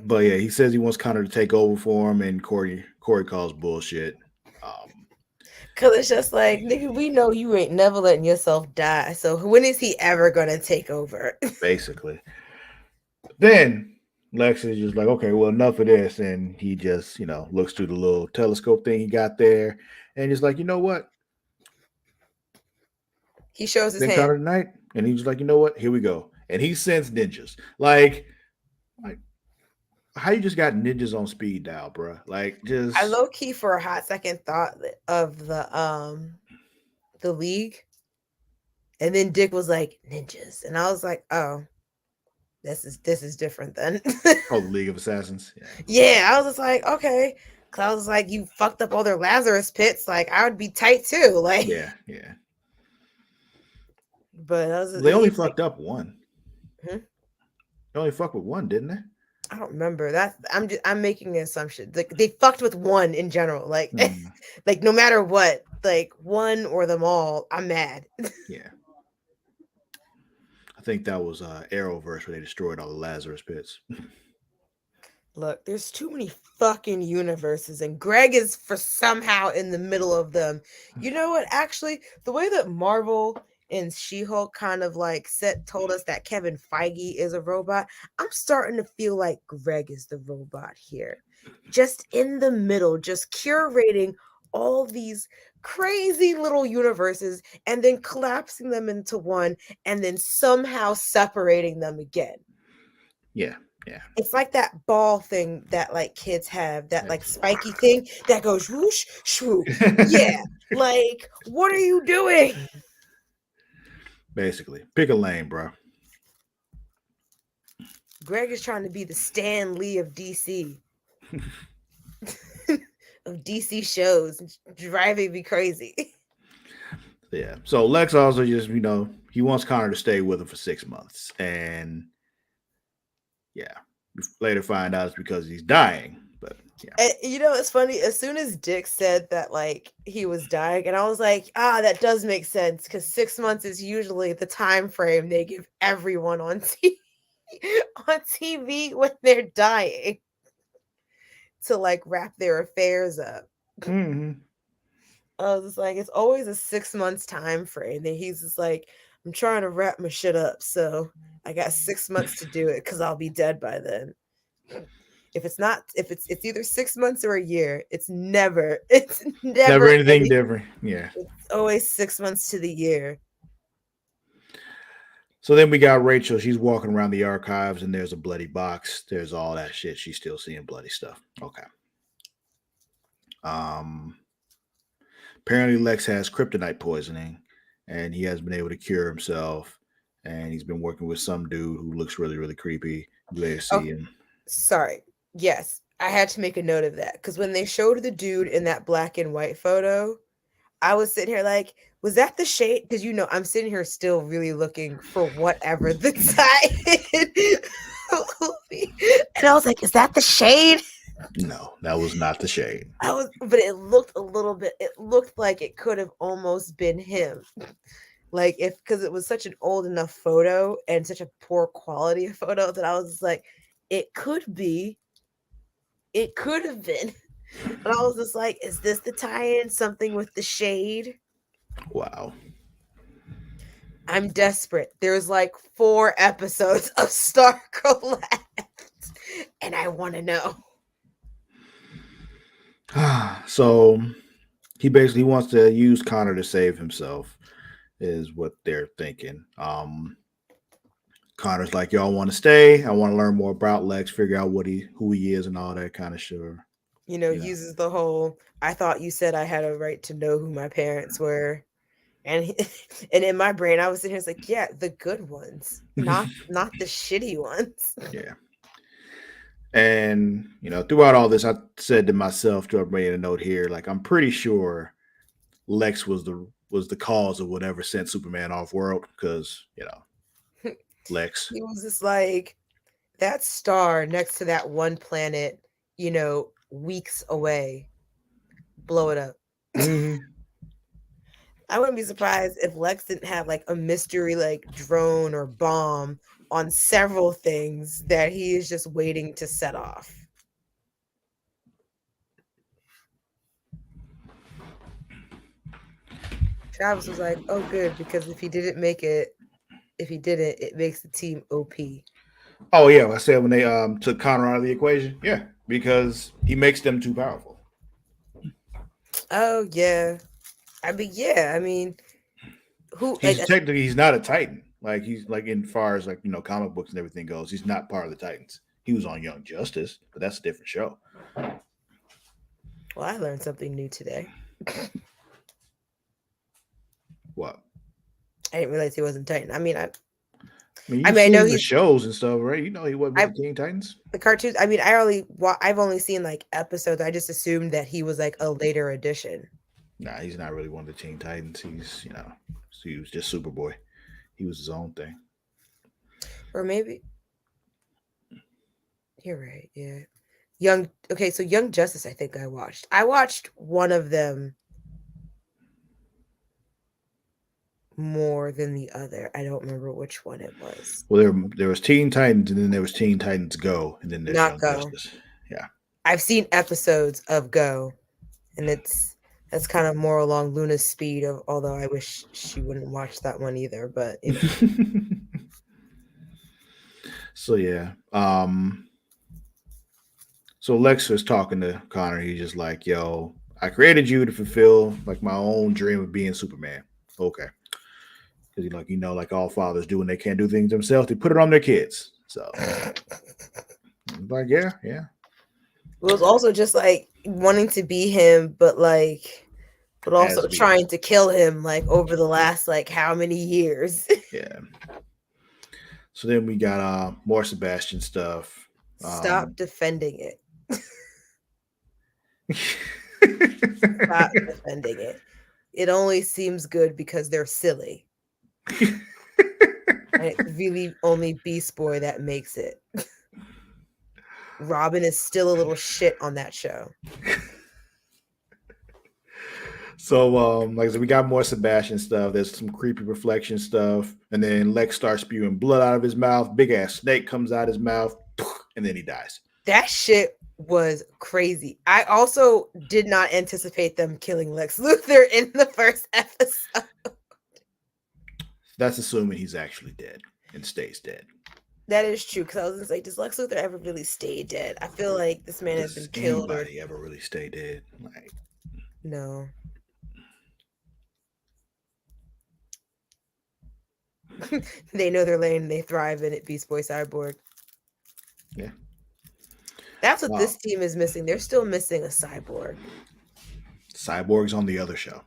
But yeah, he says he wants Connor to take over for him, and Corey calls bullshit. Cause it's just like, nigga, we know you ain't never letting yourself die. So when is he ever gonna take over? Basically. Then Lex is just like, okay, well, enough of this. And he just, looks through the little telescope thing he got there. And he's like, you know what? He shows his Then hand. Connor tonight. And he's just like, you know what? Here we go. And he sends ninjas. Like how you just got ninjas on speed dial, bro? Like, I just low key for a hot second thought of the League. And then Dick was like, ninjas. And I was like, oh, this is different then. oh, the League of Assassins. Yeah. Yeah, I was just like, okay. Cause I was like, you fucked up all their Lazarus pits. Like, I would be tight too. Like, Yeah. but I was They only he's like, fucked up one. hmm? They only fucked with one, didn't they? I don't remember. I'm making an assumption. Like they fucked with one in general. Like Hmm. like no matter what, like one or them all, I'm mad. Yeah. I think that was Arrowverse where they destroyed all the Lazarus pits. Look, there's too many fucking universes, and Greg is for somehow in the middle of them. You know what? Actually, the way that Marvel and She-Hulk kind of like told us that Kevin Feige is a robot, I'm starting to feel like Greg is the robot here. Just in the middle, just curating all these crazy little universes and then collapsing them into one and then somehow separating them again. Yeah. It's like that ball thing that like kids have, that Yeah. like spiky thing that goes whoosh, shoo. Yeah. Like, what are you doing? Basically, pick a lane, bro. Greg is trying to be the Stan Lee of DC. Of DC shows, driving me crazy. Yeah. So Lex also just, he wants Connor to stay with him for 6 months. And yeah, we later find out it's because he's dying. But yeah. And, it's funny. As soon as Dick said that, like, he was dying, and I was like, that does make sense, because 6 months is usually the time frame they give everyone on TV when they're dying to like wrap their affairs up. Mm-hmm. I was just like, it's always a 6 months time frame. And he's just like, I'm trying to wrap my shit up, so I got 6 months to do it because I'll be dead by then. If it's either 6 months or a year, it's never Never anything different. Yeah. It's always 6 months to the year. So then we got Rachel. She's walking around the archives, and there's a bloody box. There's all that shit. She's still seeing bloody stuff. Okay. Um. Apparently, Lex has kryptonite poisoning, and he has been able to cure himself. And he's been working with some dude who looks really, really creepy. You later Oh, see him. sorry. Yes, I had to make a note of that because when they showed the dude in that black and white photo, I was sitting here like, was that the shade? Because I'm sitting here still really looking for whatever the tie-in will be. And I was like, is that the shade? No, that was not the shade. But it looked a little bit, it looked like it could have almost been him. Like because it was such an old enough photo and such a poor quality of photo that I was just like, it could be, it could have been. But I was just like, is this the tie-in? Something with the shade? Wow. I'm desperate. There's like 4 episodes of Stargirl left, and I want to know. So he basically wants to use Connor to save himself, is what they're thinking. Connor's like, y'all want to stay? I want to learn more about Lex, figure out who he is, and all that kind of shit. Uses the whole, I thought you said I had a right to know who my parents were. And and in my brain, I was sitting here, like, yeah, the good ones, not the shitty ones. Yeah. And throughout all this, I said to myself, to everybody in a note here, like I'm pretty sure Lex was the cause of whatever sent Superman off world, because Lex. He was just like that star next to that one planet, weeks away. Blow it up. Mm-hmm. I wouldn't be surprised if Lex didn't have like a mystery like drone or bomb on several things that he is just waiting to set off. Travis was like, oh good, because if he didn't, it makes the team OP. Oh yeah, I said when they took Connor out of the equation. Yeah, because he makes them too powerful. Oh yeah. I mean, who Technically he's not a Titan. Like he's like in far as like comic books and everything goes, he's not part of the Titans. He was on Young Justice, but that's a different show. Well, I learned something new today. What? I didn't realize he wasn't Titan. I mean, I know the shows and stuff, right? He wasn't with the Teen Titans. The cartoons. I mean, I've only seen like episodes. I just assumed that he was like a later addition. Nah, he's not really one of the Teen Titans. He's he was just Superboy. He was his own thing. Or maybe you're right. Yeah. So Young Justice, I think I watched one of them more than the other. I don't remember which one it was. Well, there was Teen Titans, and then there was Teen Titans Go, and then there's Not Young Go. Justice. Yeah, I've seen episodes of Go, and that's kind of more along Luna's speed. Although I wish she wouldn't watch that one either. But So yeah, so Lex was talking to Connor. He's just like, "Yo, I created you to fulfill like my own dream of being Superman." Okay. Because like all fathers do when they can't do things themselves, they put it on their kids. So, like, yeah. It was also just like wanting to be him, but also trying to kill him like over the last like how many years. Yeah. So then we got more Sebastian stuff. Stop defending it. Stop defending it. It only seems good because they're silly. And it's really only Beast Boy that makes it. Robin is still a little shit on that show. So, like I said, we got more Sebastian stuff. There's some creepy reflection stuff. And then Lex starts spewing blood out of his mouth. Big ass snake comes out his mouth. And then he dies. That shit was crazy. I also did not anticipate them killing Lex Luthor in the first episode. That's assuming he's actually dead and stays dead. That is true, because I was like, does Lex Luthor ever really stay dead? I feel like this man has been killed. Does anybody ever really stay dead? Like, no. They know their lane and they thrive in it. Beast Boy Cyborg. Yeah. That's what Wow. this team is missing. They're still missing a cyborg. Cyborg's on the other show.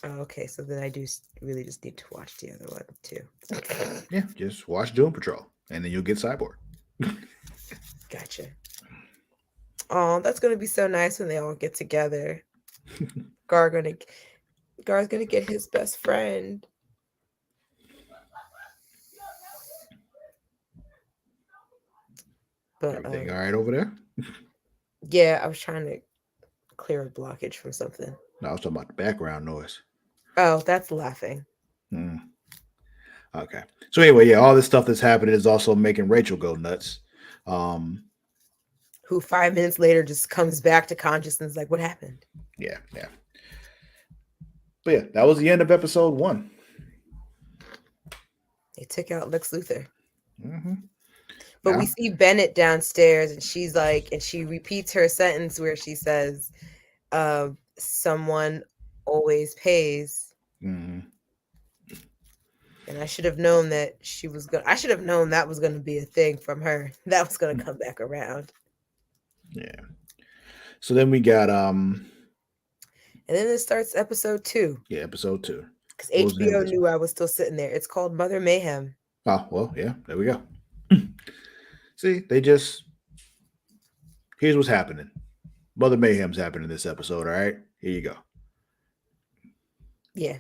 Oh, okay, so then I do really just need to watch the other one too. Yeah, just watch Doom Patrol, and then you'll get Cyborg. Gotcha. Oh, that's gonna be so nice when they all get together. Gar gonna Gar's gonna get his best friend. But Everything all right over there? yeah, I was trying to clear a blockage from something. No, I was talking about the background noise. Oh, that's laughing. Hmm. Okay. So anyway, yeah, all this stuff that's happening is also making Rachel go nuts. Um, Who 5 minutes later just comes back to consciousness like, what happened? yeah, yeah. But yeah, that was the end of episode 1. They took out Lex Luthor. Mm-hmm. But Yeah. we see Bennett downstairs and she's like, and she repeats her sentence where she says, someone always pays. Mm-hmm. And I should have known that I should have known that was gonna be a thing from her. That was gonna come back around. Yeah. So then we got And then it starts episode 2. yeah, episode 2. Because What was the name HBO of this knew I was still sitting there. It's called Mother Mayhem. Oh, well, yeah, there we go. See, here's what's happening. Mother Mayhem's happening this episode, all right? Here you go. Yeah.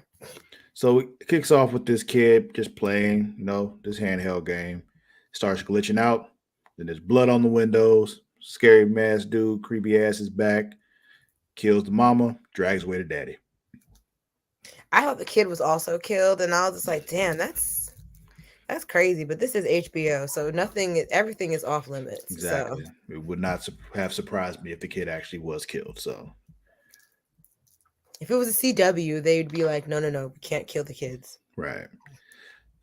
So it kicks off with this kid just playing, this handheld game. Starts glitching out. Then there's blood on the windows. Scary mask dude, creepy ass is back. Kills the mama, drags away the daddy. I thought the kid was also killed, and I was just like, damn, that's crazy. But this is HBO, so everything is off limits. Exactly. So. It would not have surprised me if the kid actually was killed. So If it was a CW, they'd be like, no, we can't kill the kids. right.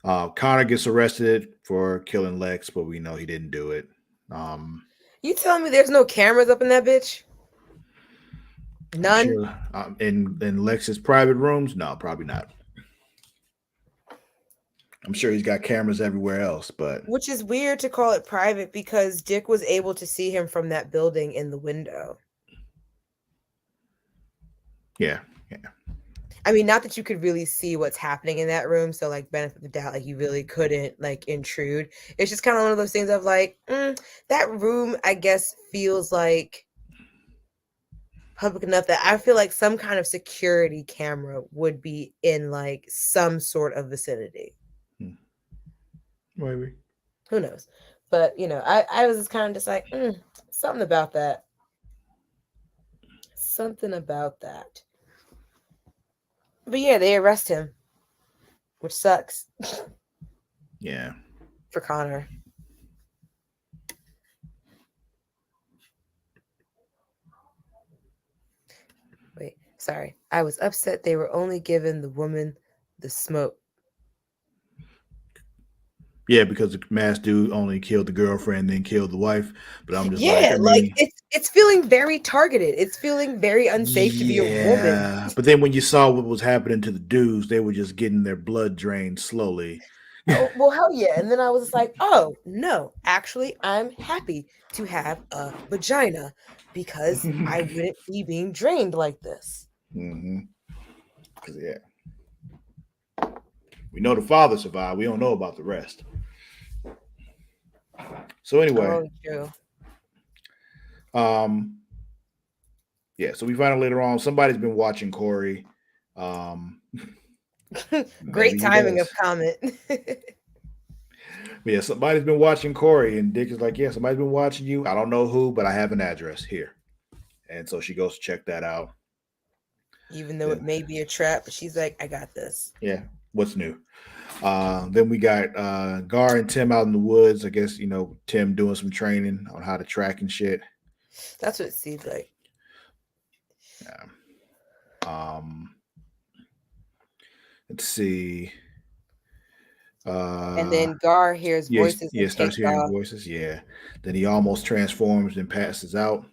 Connor gets arrested for killing Lex, but we know he didn't do it. You telling me there's no cameras up in that bitch? None? Sure, in Lex's private rooms? No, probably not. I'm sure he's got cameras everywhere else, but Which is weird to call it private because Dick was able to see him from that building in the window. yeah. I mean, not that you could really see what's happening in that room, so like benefit of the doubt, like you really couldn't like intrude. It's just kind of one of those things of like, that room, I guess, feels like public enough that I feel like some kind of security camera would be in like some sort of vicinity. Maybe. Who knows? But I was just kind of just like, something about that. Something about that. But yeah, they arrest him, which sucks. Yeah. For Connor. Wait, sorry. I was upset they were only giving the woman the smoke. Yeah, because the masked dude only killed the girlfriend, then killed the wife. But I'm just it's feeling very targeted. It's feeling very unsafe to be a woman. Yeah, but then when you saw what was happening to the dudes, they were just getting their blood drained slowly. Oh, well, hell yeah. And then I was like, oh, no, actually, I'm happy to have a vagina because I wouldn't be being drained like this. Mm-hmm. Yeah. We know the father survived. We don't know about the rest. So anyway. Oh, true. Yeah, so we find out later on somebody's been watching Corey. Great timing of comment. Yeah, somebody's been watching Corey, and Dick is like, yeah, somebody's been watching you. I don't know who, but I have an address here. And so she goes to check that out. Even though it may be a trap, but she's like, I got this. Yeah, what's new? Then we got Gar and Tim out in the woods. I guess, Tim doing some training on how to track and shit. That's what it seems like. Yeah. Let's see. And then Gar hears voices. Yeah, starts hearing voices. Yeah. Then he almost transforms and passes out.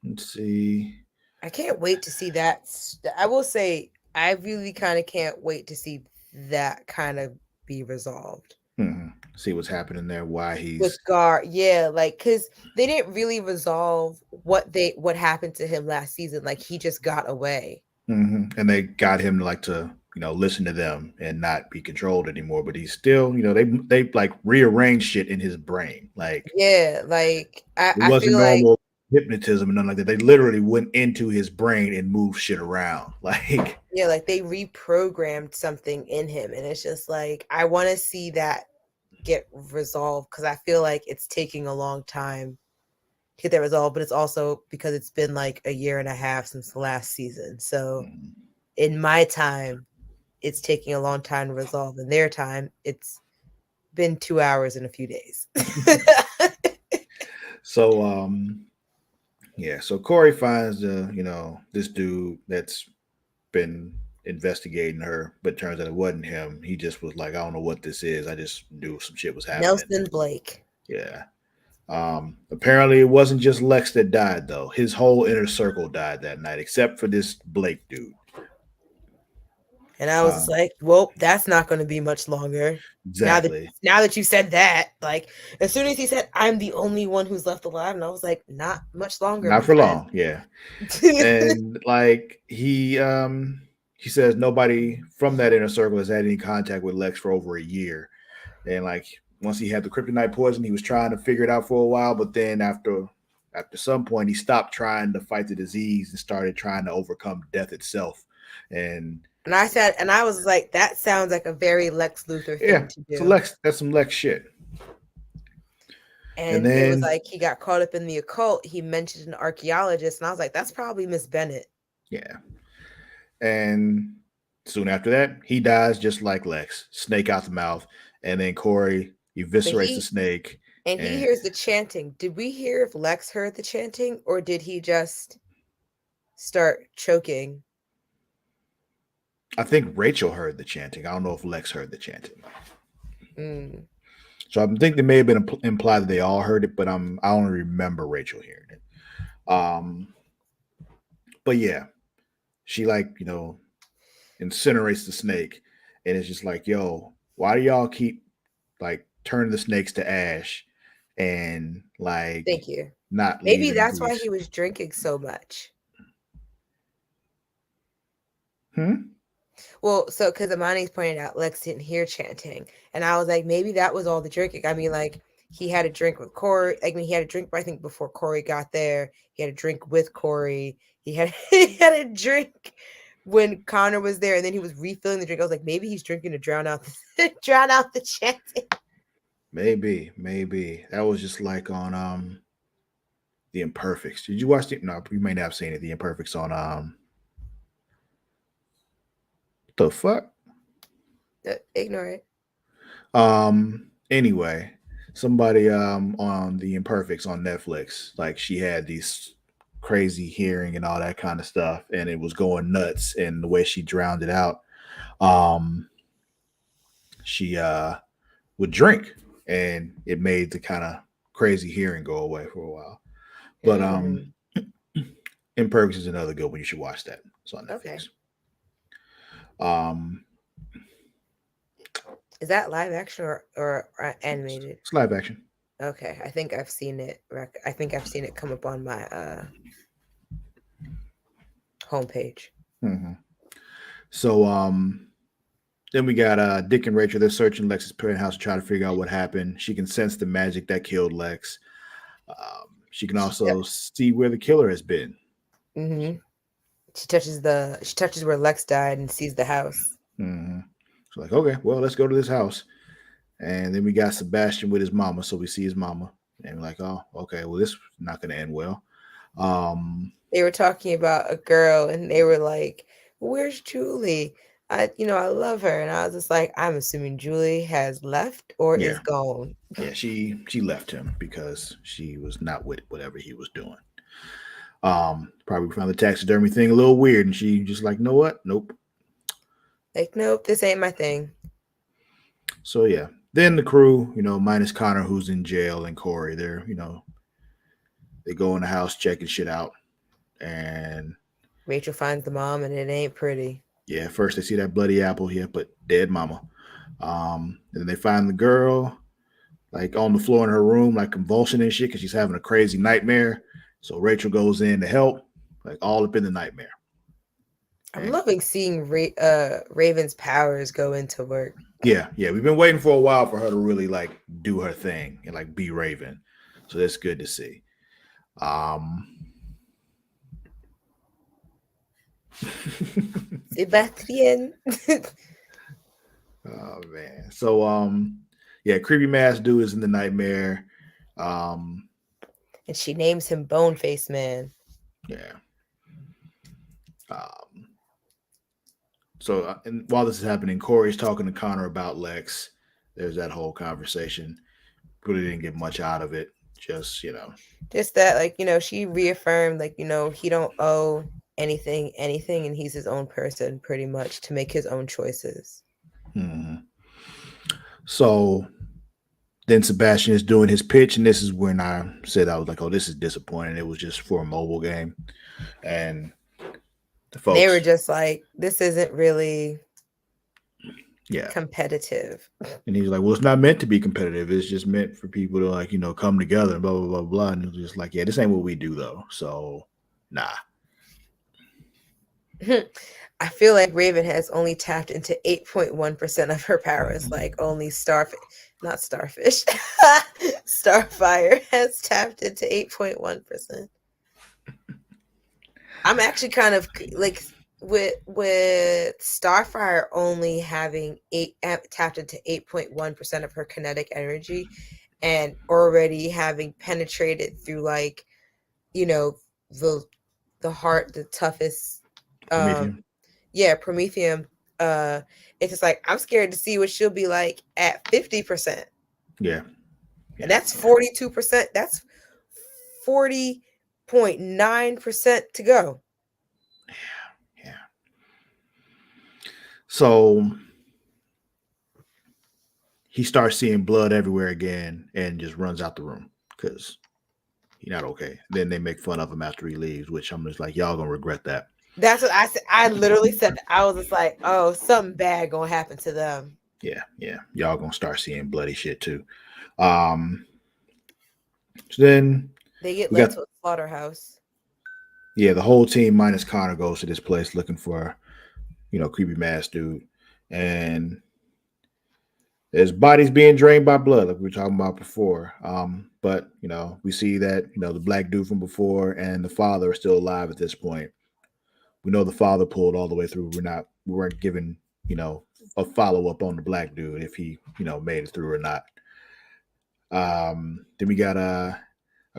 Let's see. I can't wait to see that. I will say I really kind of can't wait to see that kind of be resolved. See what's happening there. Why With he's Gar, yeah, like because they didn't really resolve what happened to him last season. Like he just got away. and they got him to listen to them and not be controlled anymore. But he's still they like rearranged shit in his brain. Like Yeah, like it I wasn't feel like normal hypnotism and nothing like that. They literally went into his brain and moved shit around. Like yeah, like they reprogrammed something in him, and it's just like I want to see that get resolved because I feel like it's taking a long time to get that resolved, but it's also because it's been like a year and a half since the last season. So in my time, it's taking a long time to resolve. In their time, it's been 2 hours and a few days. so yeah, so Corey finds this dude that's been investigating her, but turns out it wasn't him. He just was like, I don't know what this is. I just knew some shit was happening. Nelson Blake. Yeah. Apparently it wasn't just Lex that died though. His whole inner circle died that night, except for this Blake dude. And I was Uh, just like, well, that's not going to be much longer. exactly. Now that you said that, like as soon as he said I'm the only one who's left alive, and I was like, not much longer, Not my for friend. long, yeah. And like he says nobody from that inner circle has had any contact with Lex for over a year. And like once he had the kryptonite poison, he was trying to figure it out for a while, but then after some point he stopped trying to fight the disease and started trying to overcome death itself. And and I was like, that sounds like a very Lex Luthor yeah, thing to so do. that's some Lex shit. And And it was then like he got caught up in the occult. He mentioned an archaeologist, and I was like, that's probably Miss Bennett. yeah. And soon after that, he dies just like Lex, snake out the mouth, and then Corey But eviscerates the snake. he And hears the chanting. Did we hear if Lex heard the chanting, or did he just start choking? I think Rachel heard the chanting. I don't know if Lex heard the chanting. Mm. So I think they may have been implied that they all heard it, but I only remember Rachel hearing it. But yeah, she incinerates the snake, and it's just like, yo, why do y'all keep like turning the snakes to ash and like Thank you. not Maybe leaving that's why grease? he was drinking so much. Well, so because Amani's pointed out Lex didn't hear chanting, and I was like, maybe that was all the drinking. I mean, like he had a drink with Corey. I mean, he had a drink, I think, before Corey got there. He had a drink with Corey. He had he had a drink when Connor was there, and then he was refilling the drink. I was like, maybe he's drinking to drown out drown out the chanting. Maybe that was just like on the Imperfects. Did you watch the? No, you may not have seen it. The Imperfects on the fuck. Ignore it. Anyway, somebody on the Imperfects on Netflix, like she had these crazy hearing and all that kind of stuff, and it was going nuts. And the way she drowned it out, um, she would drink, and it made the kind of crazy hearing go away for a while. But Imperfects is another good one. You should watch that. It's on Netflix. Okay. Is that live action or animated? It's live action. Okay, I think I've seen it. I think I've seen it come up on my homepage. Mm-hmm. So then we got Dick and Rachel. They're searching Lex's penthouse to try to figure out what happened. She can sense the magic that killed Lex. She can also see where the killer has been. Mm-hmm. She touches where Lex died and sees the house. Mm-hmm. So like, okay, well, let's go to this house. And then we got Sebastian with his mama, so we see his mama, and we're like, oh, okay, well, this is not going to end well. They were talking about a girl, and they were like, "Where's Julie? I love her." And I was just like, "I'm assuming Julie has left or is gone." Yeah, she left him because she was not with whatever he was doing. Probably found the taxidermy thing a little weird, and she just like, know what? Nope. Like, nope, this ain't my thing. So yeah, then the crew, minus Connor who's in jail and Corey, they go in the house checking shit out, and Rachel finds the mom, and it ain't pretty. Yeah, first they see that bloody apple here, but dead mama. And then they find the girl like on the floor in her room, like convulsion and shit, because she's having a crazy nightmare. So Rachel goes in to help, like all up in the nightmare. I'm And loving seeing Raven's powers go into work. yeah, we've been waiting for a while for her to really like do her thing and like be Raven. So that's good to see. Um Sebastian. Oh man. So yeah, creepy mask dude is in the nightmare. Um And she names him Boneface Man. yeah. Um so and while this is happening, Corey's talking to Connor about Lex. There's that whole conversation. Really didn't get much out of it. Just, Just that, like, she reaffirmed, like, he don't owe anything, and he's his own person pretty much to make his own choices. hmm. So then Sebastian is doing his pitch, and this is when I said I was like, "Oh, this is disappointing." It was just for a mobile game, and the They were folks, just like, this isn't really yeah. competitive. And he's like, "Well, it's not meant to be competitive. It's just meant for people to like, come together and blah blah blah blah." And it was just like, "Yeah, this ain't what we do though." So, nah. I feel like Raven has only tapped into 8.1% of her powers, like only not Starfish, Starfire has tapped into 8.1%. I'm actually kind of like with Starfire only having tapped into 8.1% of her kinetic energy, and already having penetrated through like the heart, the toughest Promethean. Prometheum. It's just like I'm scared to see what she'll be like at 50%. Yeah. And that's 42%. That's 40.9% to go. Yeah. So he starts seeing blood everywhere again and just runs out the room because he's not okay. Then they make fun of him after he leaves, which I'm just like, y'all gonna regret that. That's what I said. I literally said that. I was just like, oh, something bad gonna happen to them. Yeah. Y'all gonna start seeing bloody shit too. Um so then They get we led got to a slaughterhouse. the whole team minus Connor goes to this place looking for, creepy mask dude. And there's bodies being drained by blood, like we were talking about before. But we see that the black dude from before and the father are still alive at this point. We know the father pulled all the way through. We weren't given a follow up on the black dude if he made it through or not. Then we got a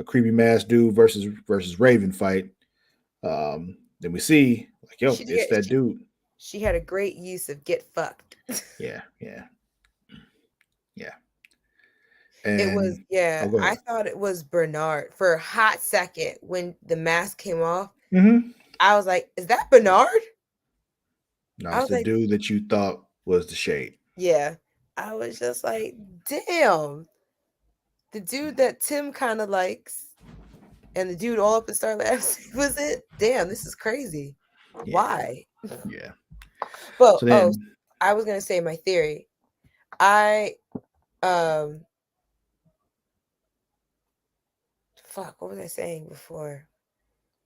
creepy mask dude versus Raven fight. Then we see like, yo, it's that dude. She had a great use of get fucked. Yeah. It was, And go I ahead. thought it was Bernard for a hot second when the mask came off. Mm-hmm. I was like, is that Bernard? No, I it's was the like, dude that you thought was the shade. yeah. I was just like, damn. The dude that Tim kind of likes and the dude all up in Starlabs was it? Damn, this is crazy. Yeah. Why? Yeah. Well, So then, I was gonna say my theory. I fuck, what was I saying before?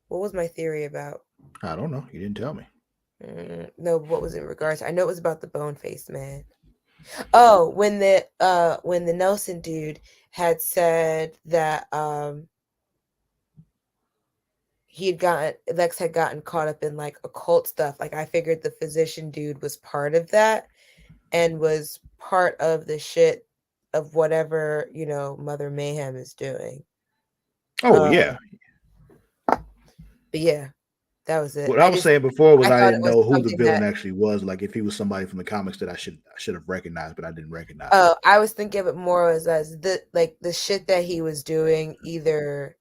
What was my theory about? I don't know. You didn't tell me. No, what was it in regards to? I know it was about the bone faced man. Oh, when the Nelson dude had said that Lex had gotten caught up in like occult stuff. Like I figured the physician dude was part of that and was part of the shit of whatever, Mother Mayhem is doing. Oh yeah. But yeah, that was it. What I was saying before was I I thought it didn't was know who the something villain that actually was. Like if he was somebody from the comics that I should have recognized, but I didn't recognize. Oh, I was thinking of it more as the shit that he was doing, either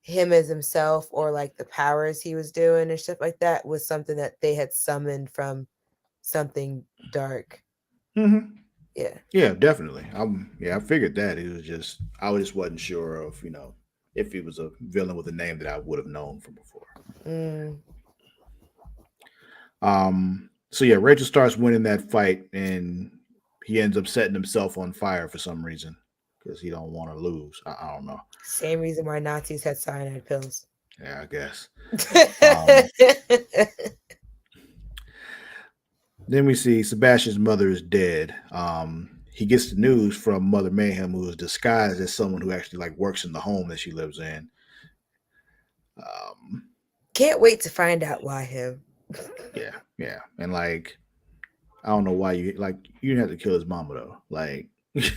him as himself or like the powers he was doing and stuff like that was something that they had summoned from something dark. Mm-hmm. Yeah. Yeah, definitely. I figured that. It was just I just wasn't sure of if he was a villain with a name that I would have known from before. Mm. So yeah, Rachel starts winning that fight, and he ends up setting himself on fire for some reason because he don't want to lose. I don't know. Same reason why Nazis had cyanide pills. Yeah, I guess. Um, then we see Sebastian's mother is dead. He gets the news from Mother Mayhem, who is disguised as someone who actually like works in the home that she lives in. Um, Can't wait to find out why him. yeah, and like I don't know why you didn't have to kill his mama though. Like it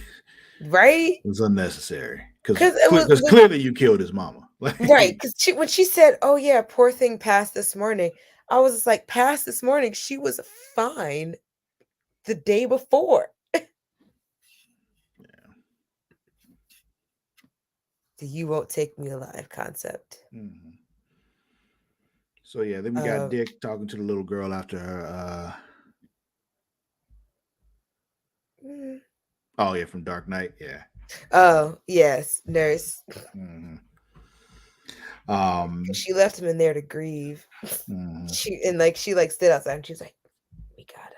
Right? was unnecessary Because it because was clearly you killed his mama. Like right. Because when she said, "Oh yeah, poor thing passed this morning," I was just like, "Passed this morning? She was fine the day before." The "you won't take me alive" concept. mm-hmm. So yeah, then we got Uh, Dick talking to the little girl after her. mm. Oh yeah, from Dark Knight. Yeah. Oh yes, nurse. Mm-hmm. She left him in there to grieve. Mm-hmm. She stood outside and she was like, "We got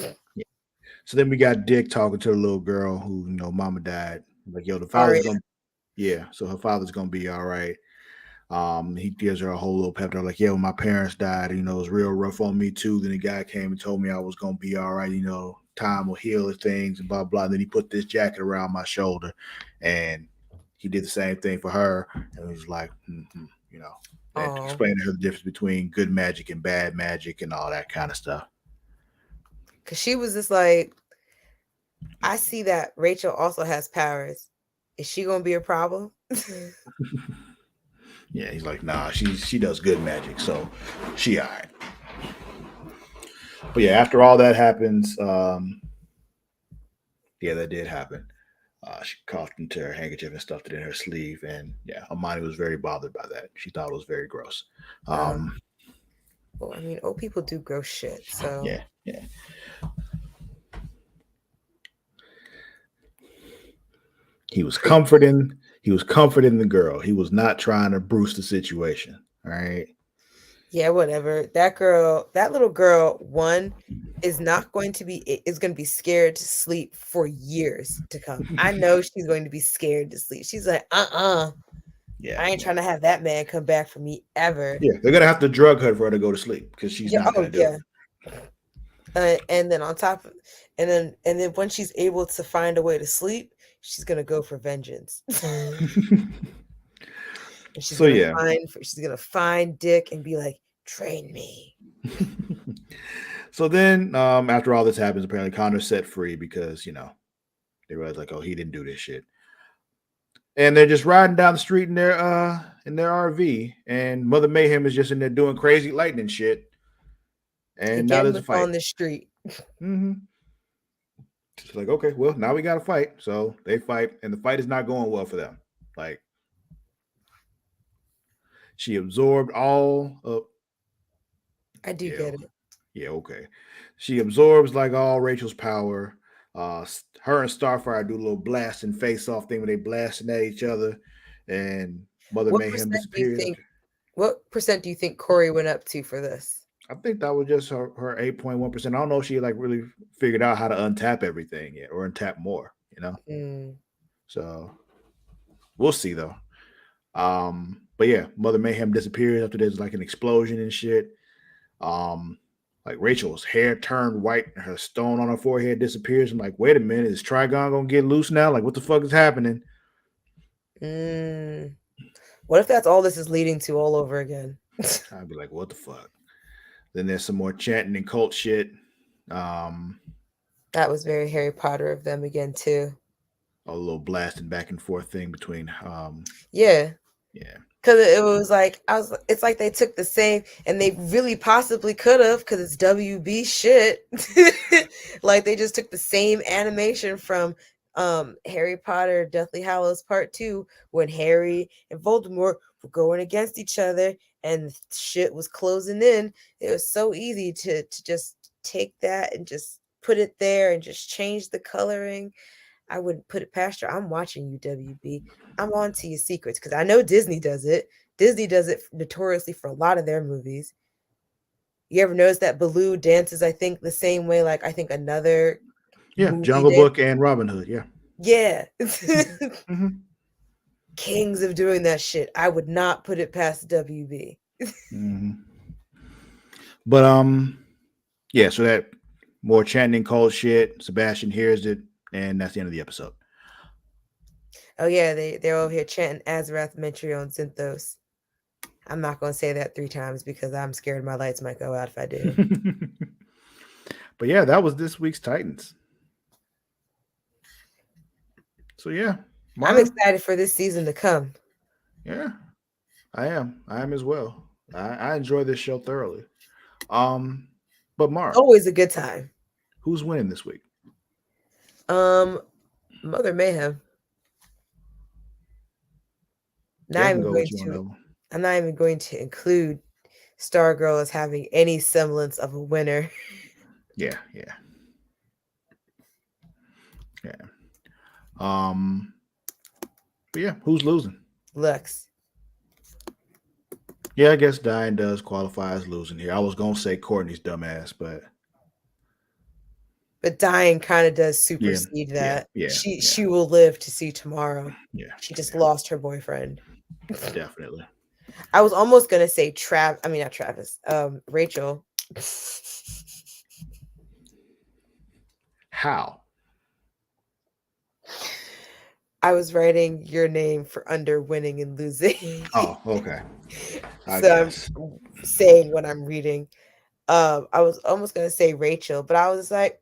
him." Yeah. So then we got Dick talking to the little girl who mama died. Like yo, the father's Aria. gonna yeah. So her father's gonna be all right. He gives her a whole little pep talk, like, yeah, when my parents died, it was real rough on me too. Then the guy came and told me I was gonna be all right, time will heal things and blah blah. And then he put this jacket around my shoulder, and he did the same thing for her, and it was like, and explaining her the difference between good magic and bad magic and all that kind of stuff. Because she was just like, I see that Rachel also has powers. Is she gonna be a problem? Yeah, he's like, nah, she does good magic, so she all right. But yeah, after all that happens, yeah, that did happen. She coughed into her handkerchief and stuffed it in her sleeve, and yeah, Amani was very bothered by that. She thought it was very gross. Um, Well, I mean, old people do gross shit, so yeah. He was comforting. He was comforting the girl. He was not trying to bruise the situation. All right. yeah, whatever. That little girl, one is not going to be is going to be scared to sleep for years to come. I know she's going to be scared to sleep. She's like, Yeah. I ain't trying to have that man come back for me ever. Yeah, they're gonna have to drug her for her to go to sleep because she's Yeah, not gonna do it. And then on top of, and then when she's able to find a way to sleep, she's gonna go for vengeance. it. And So yeah. she's gonna find Dick and be like, train me. So then, after all this happens, apparently Connor's set free because they realize like, oh, he didn't do this shit, and they're just riding down the street in their RV, and Mother Mayhem is just in there doing crazy lightning shit, and now Again, there's a what's fight. on the street? Mm-hmm. It's like, okay, well, now we got to fight, so they fight, and the fight is not going well for them. Like, she absorbed all of. I do get it. Yeah, okay. She absorbs like all Rachel's power. Her and Starfire do a little blasting face off thing where they blasting at each other, and Mother What Mayhem percent do you disappears. think? What percent do you think Corey went up to for this? I think that was just her 8.1%. I don't know if she like really figured out how to untap everything yet or untap more, So we'll see though. But yeah, Mother Mayhem disappears after there's like an explosion and shit. Like Rachel's hair turned white and her stone on her forehead disappears. I'm like, wait a minute, is Trigon gonna get loose now? Like, what the fuck is happening? What if that's all this is leading to all over again? I'd be like, what the fuck? Then there's some more chanting and cult shit. That was very Harry Potter of them again too. A little blasting back and forth thing between Yeah. Yeah. Because it was like it's like they took the same, and they really possibly could have, because it's WB shit. Like they just took the same animation from Harry Potter Deathly Hallows Part 2, when Harry and Voldemort were going against each other and shit was closing in. It was so easy to just take that and just put it there and just change the coloring. I wouldn't put it past you. I'm watching you, WB. I'm on to your secrets, because I know Disney does it. Disney does it notoriously for a lot of their movies. You ever notice that Baloo dances, I think, the same way, like, I think another Yeah, movie Jungle did? Book and Robin Hood. Yeah. Yeah. Mm-hmm. Kings of doing that shit. I would not put it past WB. Mm-hmm. But yeah. So that more chanting cold shit. Sebastian hears it, and that's the end of the episode. Oh yeah, they're over here chanting Azarath Metreon Zinthos. I'm not gonna say that 3 times because I'm scared my lights might go out if I do. But yeah, that was this week's Titans. So yeah, I'm Mara. excited for this season to come. Yeah, I am. I am as well. I enjoy this show thoroughly. But Mara, Always a good time. who's winning this week? Mother Mayhem. Yeah, I Not can even go going with you on to that one. I'm not even going to include Stargirl as having any semblance of a winner. Yeah. Um, but yeah, who's losing? Lux. Yeah, I guess Diane does qualify as losing here. I was gonna say Courtney's dumbass, but But dying kind of does yeah, supersede yeah, that. yeah, She will live to see tomorrow. yeah, She just yeah, lost her boyfriend. definitely. I was almost gonna say not Travis. Rachel. How? I was writing your name for under winning and losing. Oh, okay. I So I'm guess. saying what I'm reading. I was almost gonna say Rachel, but I was like,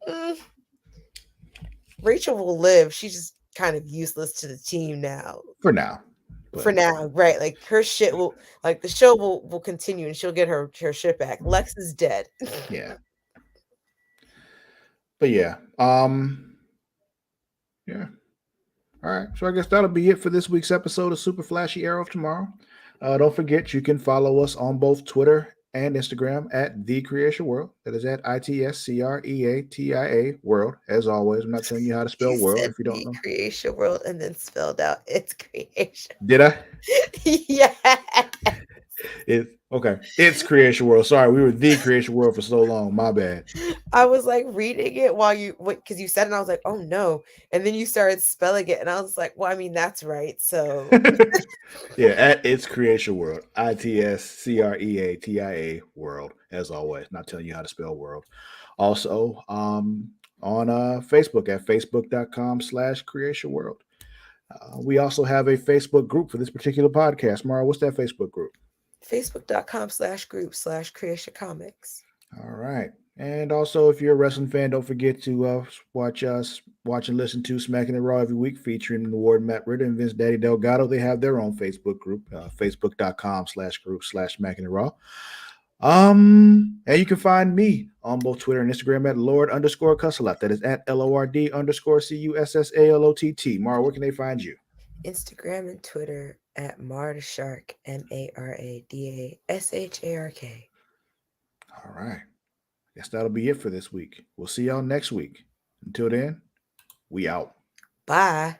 Rachel will live. She's just kind of useless to the team now. For now. For But now, right? Like her shit will, like the show will continue, and she'll get her shit back. Lex is dead. yeah. But yeah. Yeah. All right. So I guess that'll be it for this week's episode of Super Flashy Arrow of Tomorrow. Don't forget you can follow us on both Twitter and Instagram at The Creatia World. That is at ITSCREATIA World. As always, I'm not telling you how to spell You world said if you don't the know. creation world and then spelled out its creation. Did I? Yeah. Okay. It's Creation World. Sorry, we were The Creation World for so long. My bad. I was like reading it while because you said it, and I was like, oh no. And then you started spelling it, and I was like, well, I mean, that's right. So Yeah, at It's Creation World. ITSCREATIA World, as always. Not telling you how to spell world. Also, on Facebook at facebook.com/Creation World. We also have a Facebook group for this particular podcast. Mara, what's that Facebook group? facebook.com/group/Creatia Comics. All right. And also, if you're a wrestling fan, don't forget to watch and listen to Smacking It Raw every week, featuring the Ward Matt Ritter and Vince Daddy Delgado. They have their own Facebook group, facebook.com/group/Smacking It Raw. And you can find me on both Twitter and Instagram at Lord_Cussalott. That is at LORD_CUSSALOTT. Mara, where can they find you? Instagram and Twitter at Maradashark, MARADASHARK. All right. Guess that'll be it for this week. We'll see y'all next week. Until then, we out. Bye.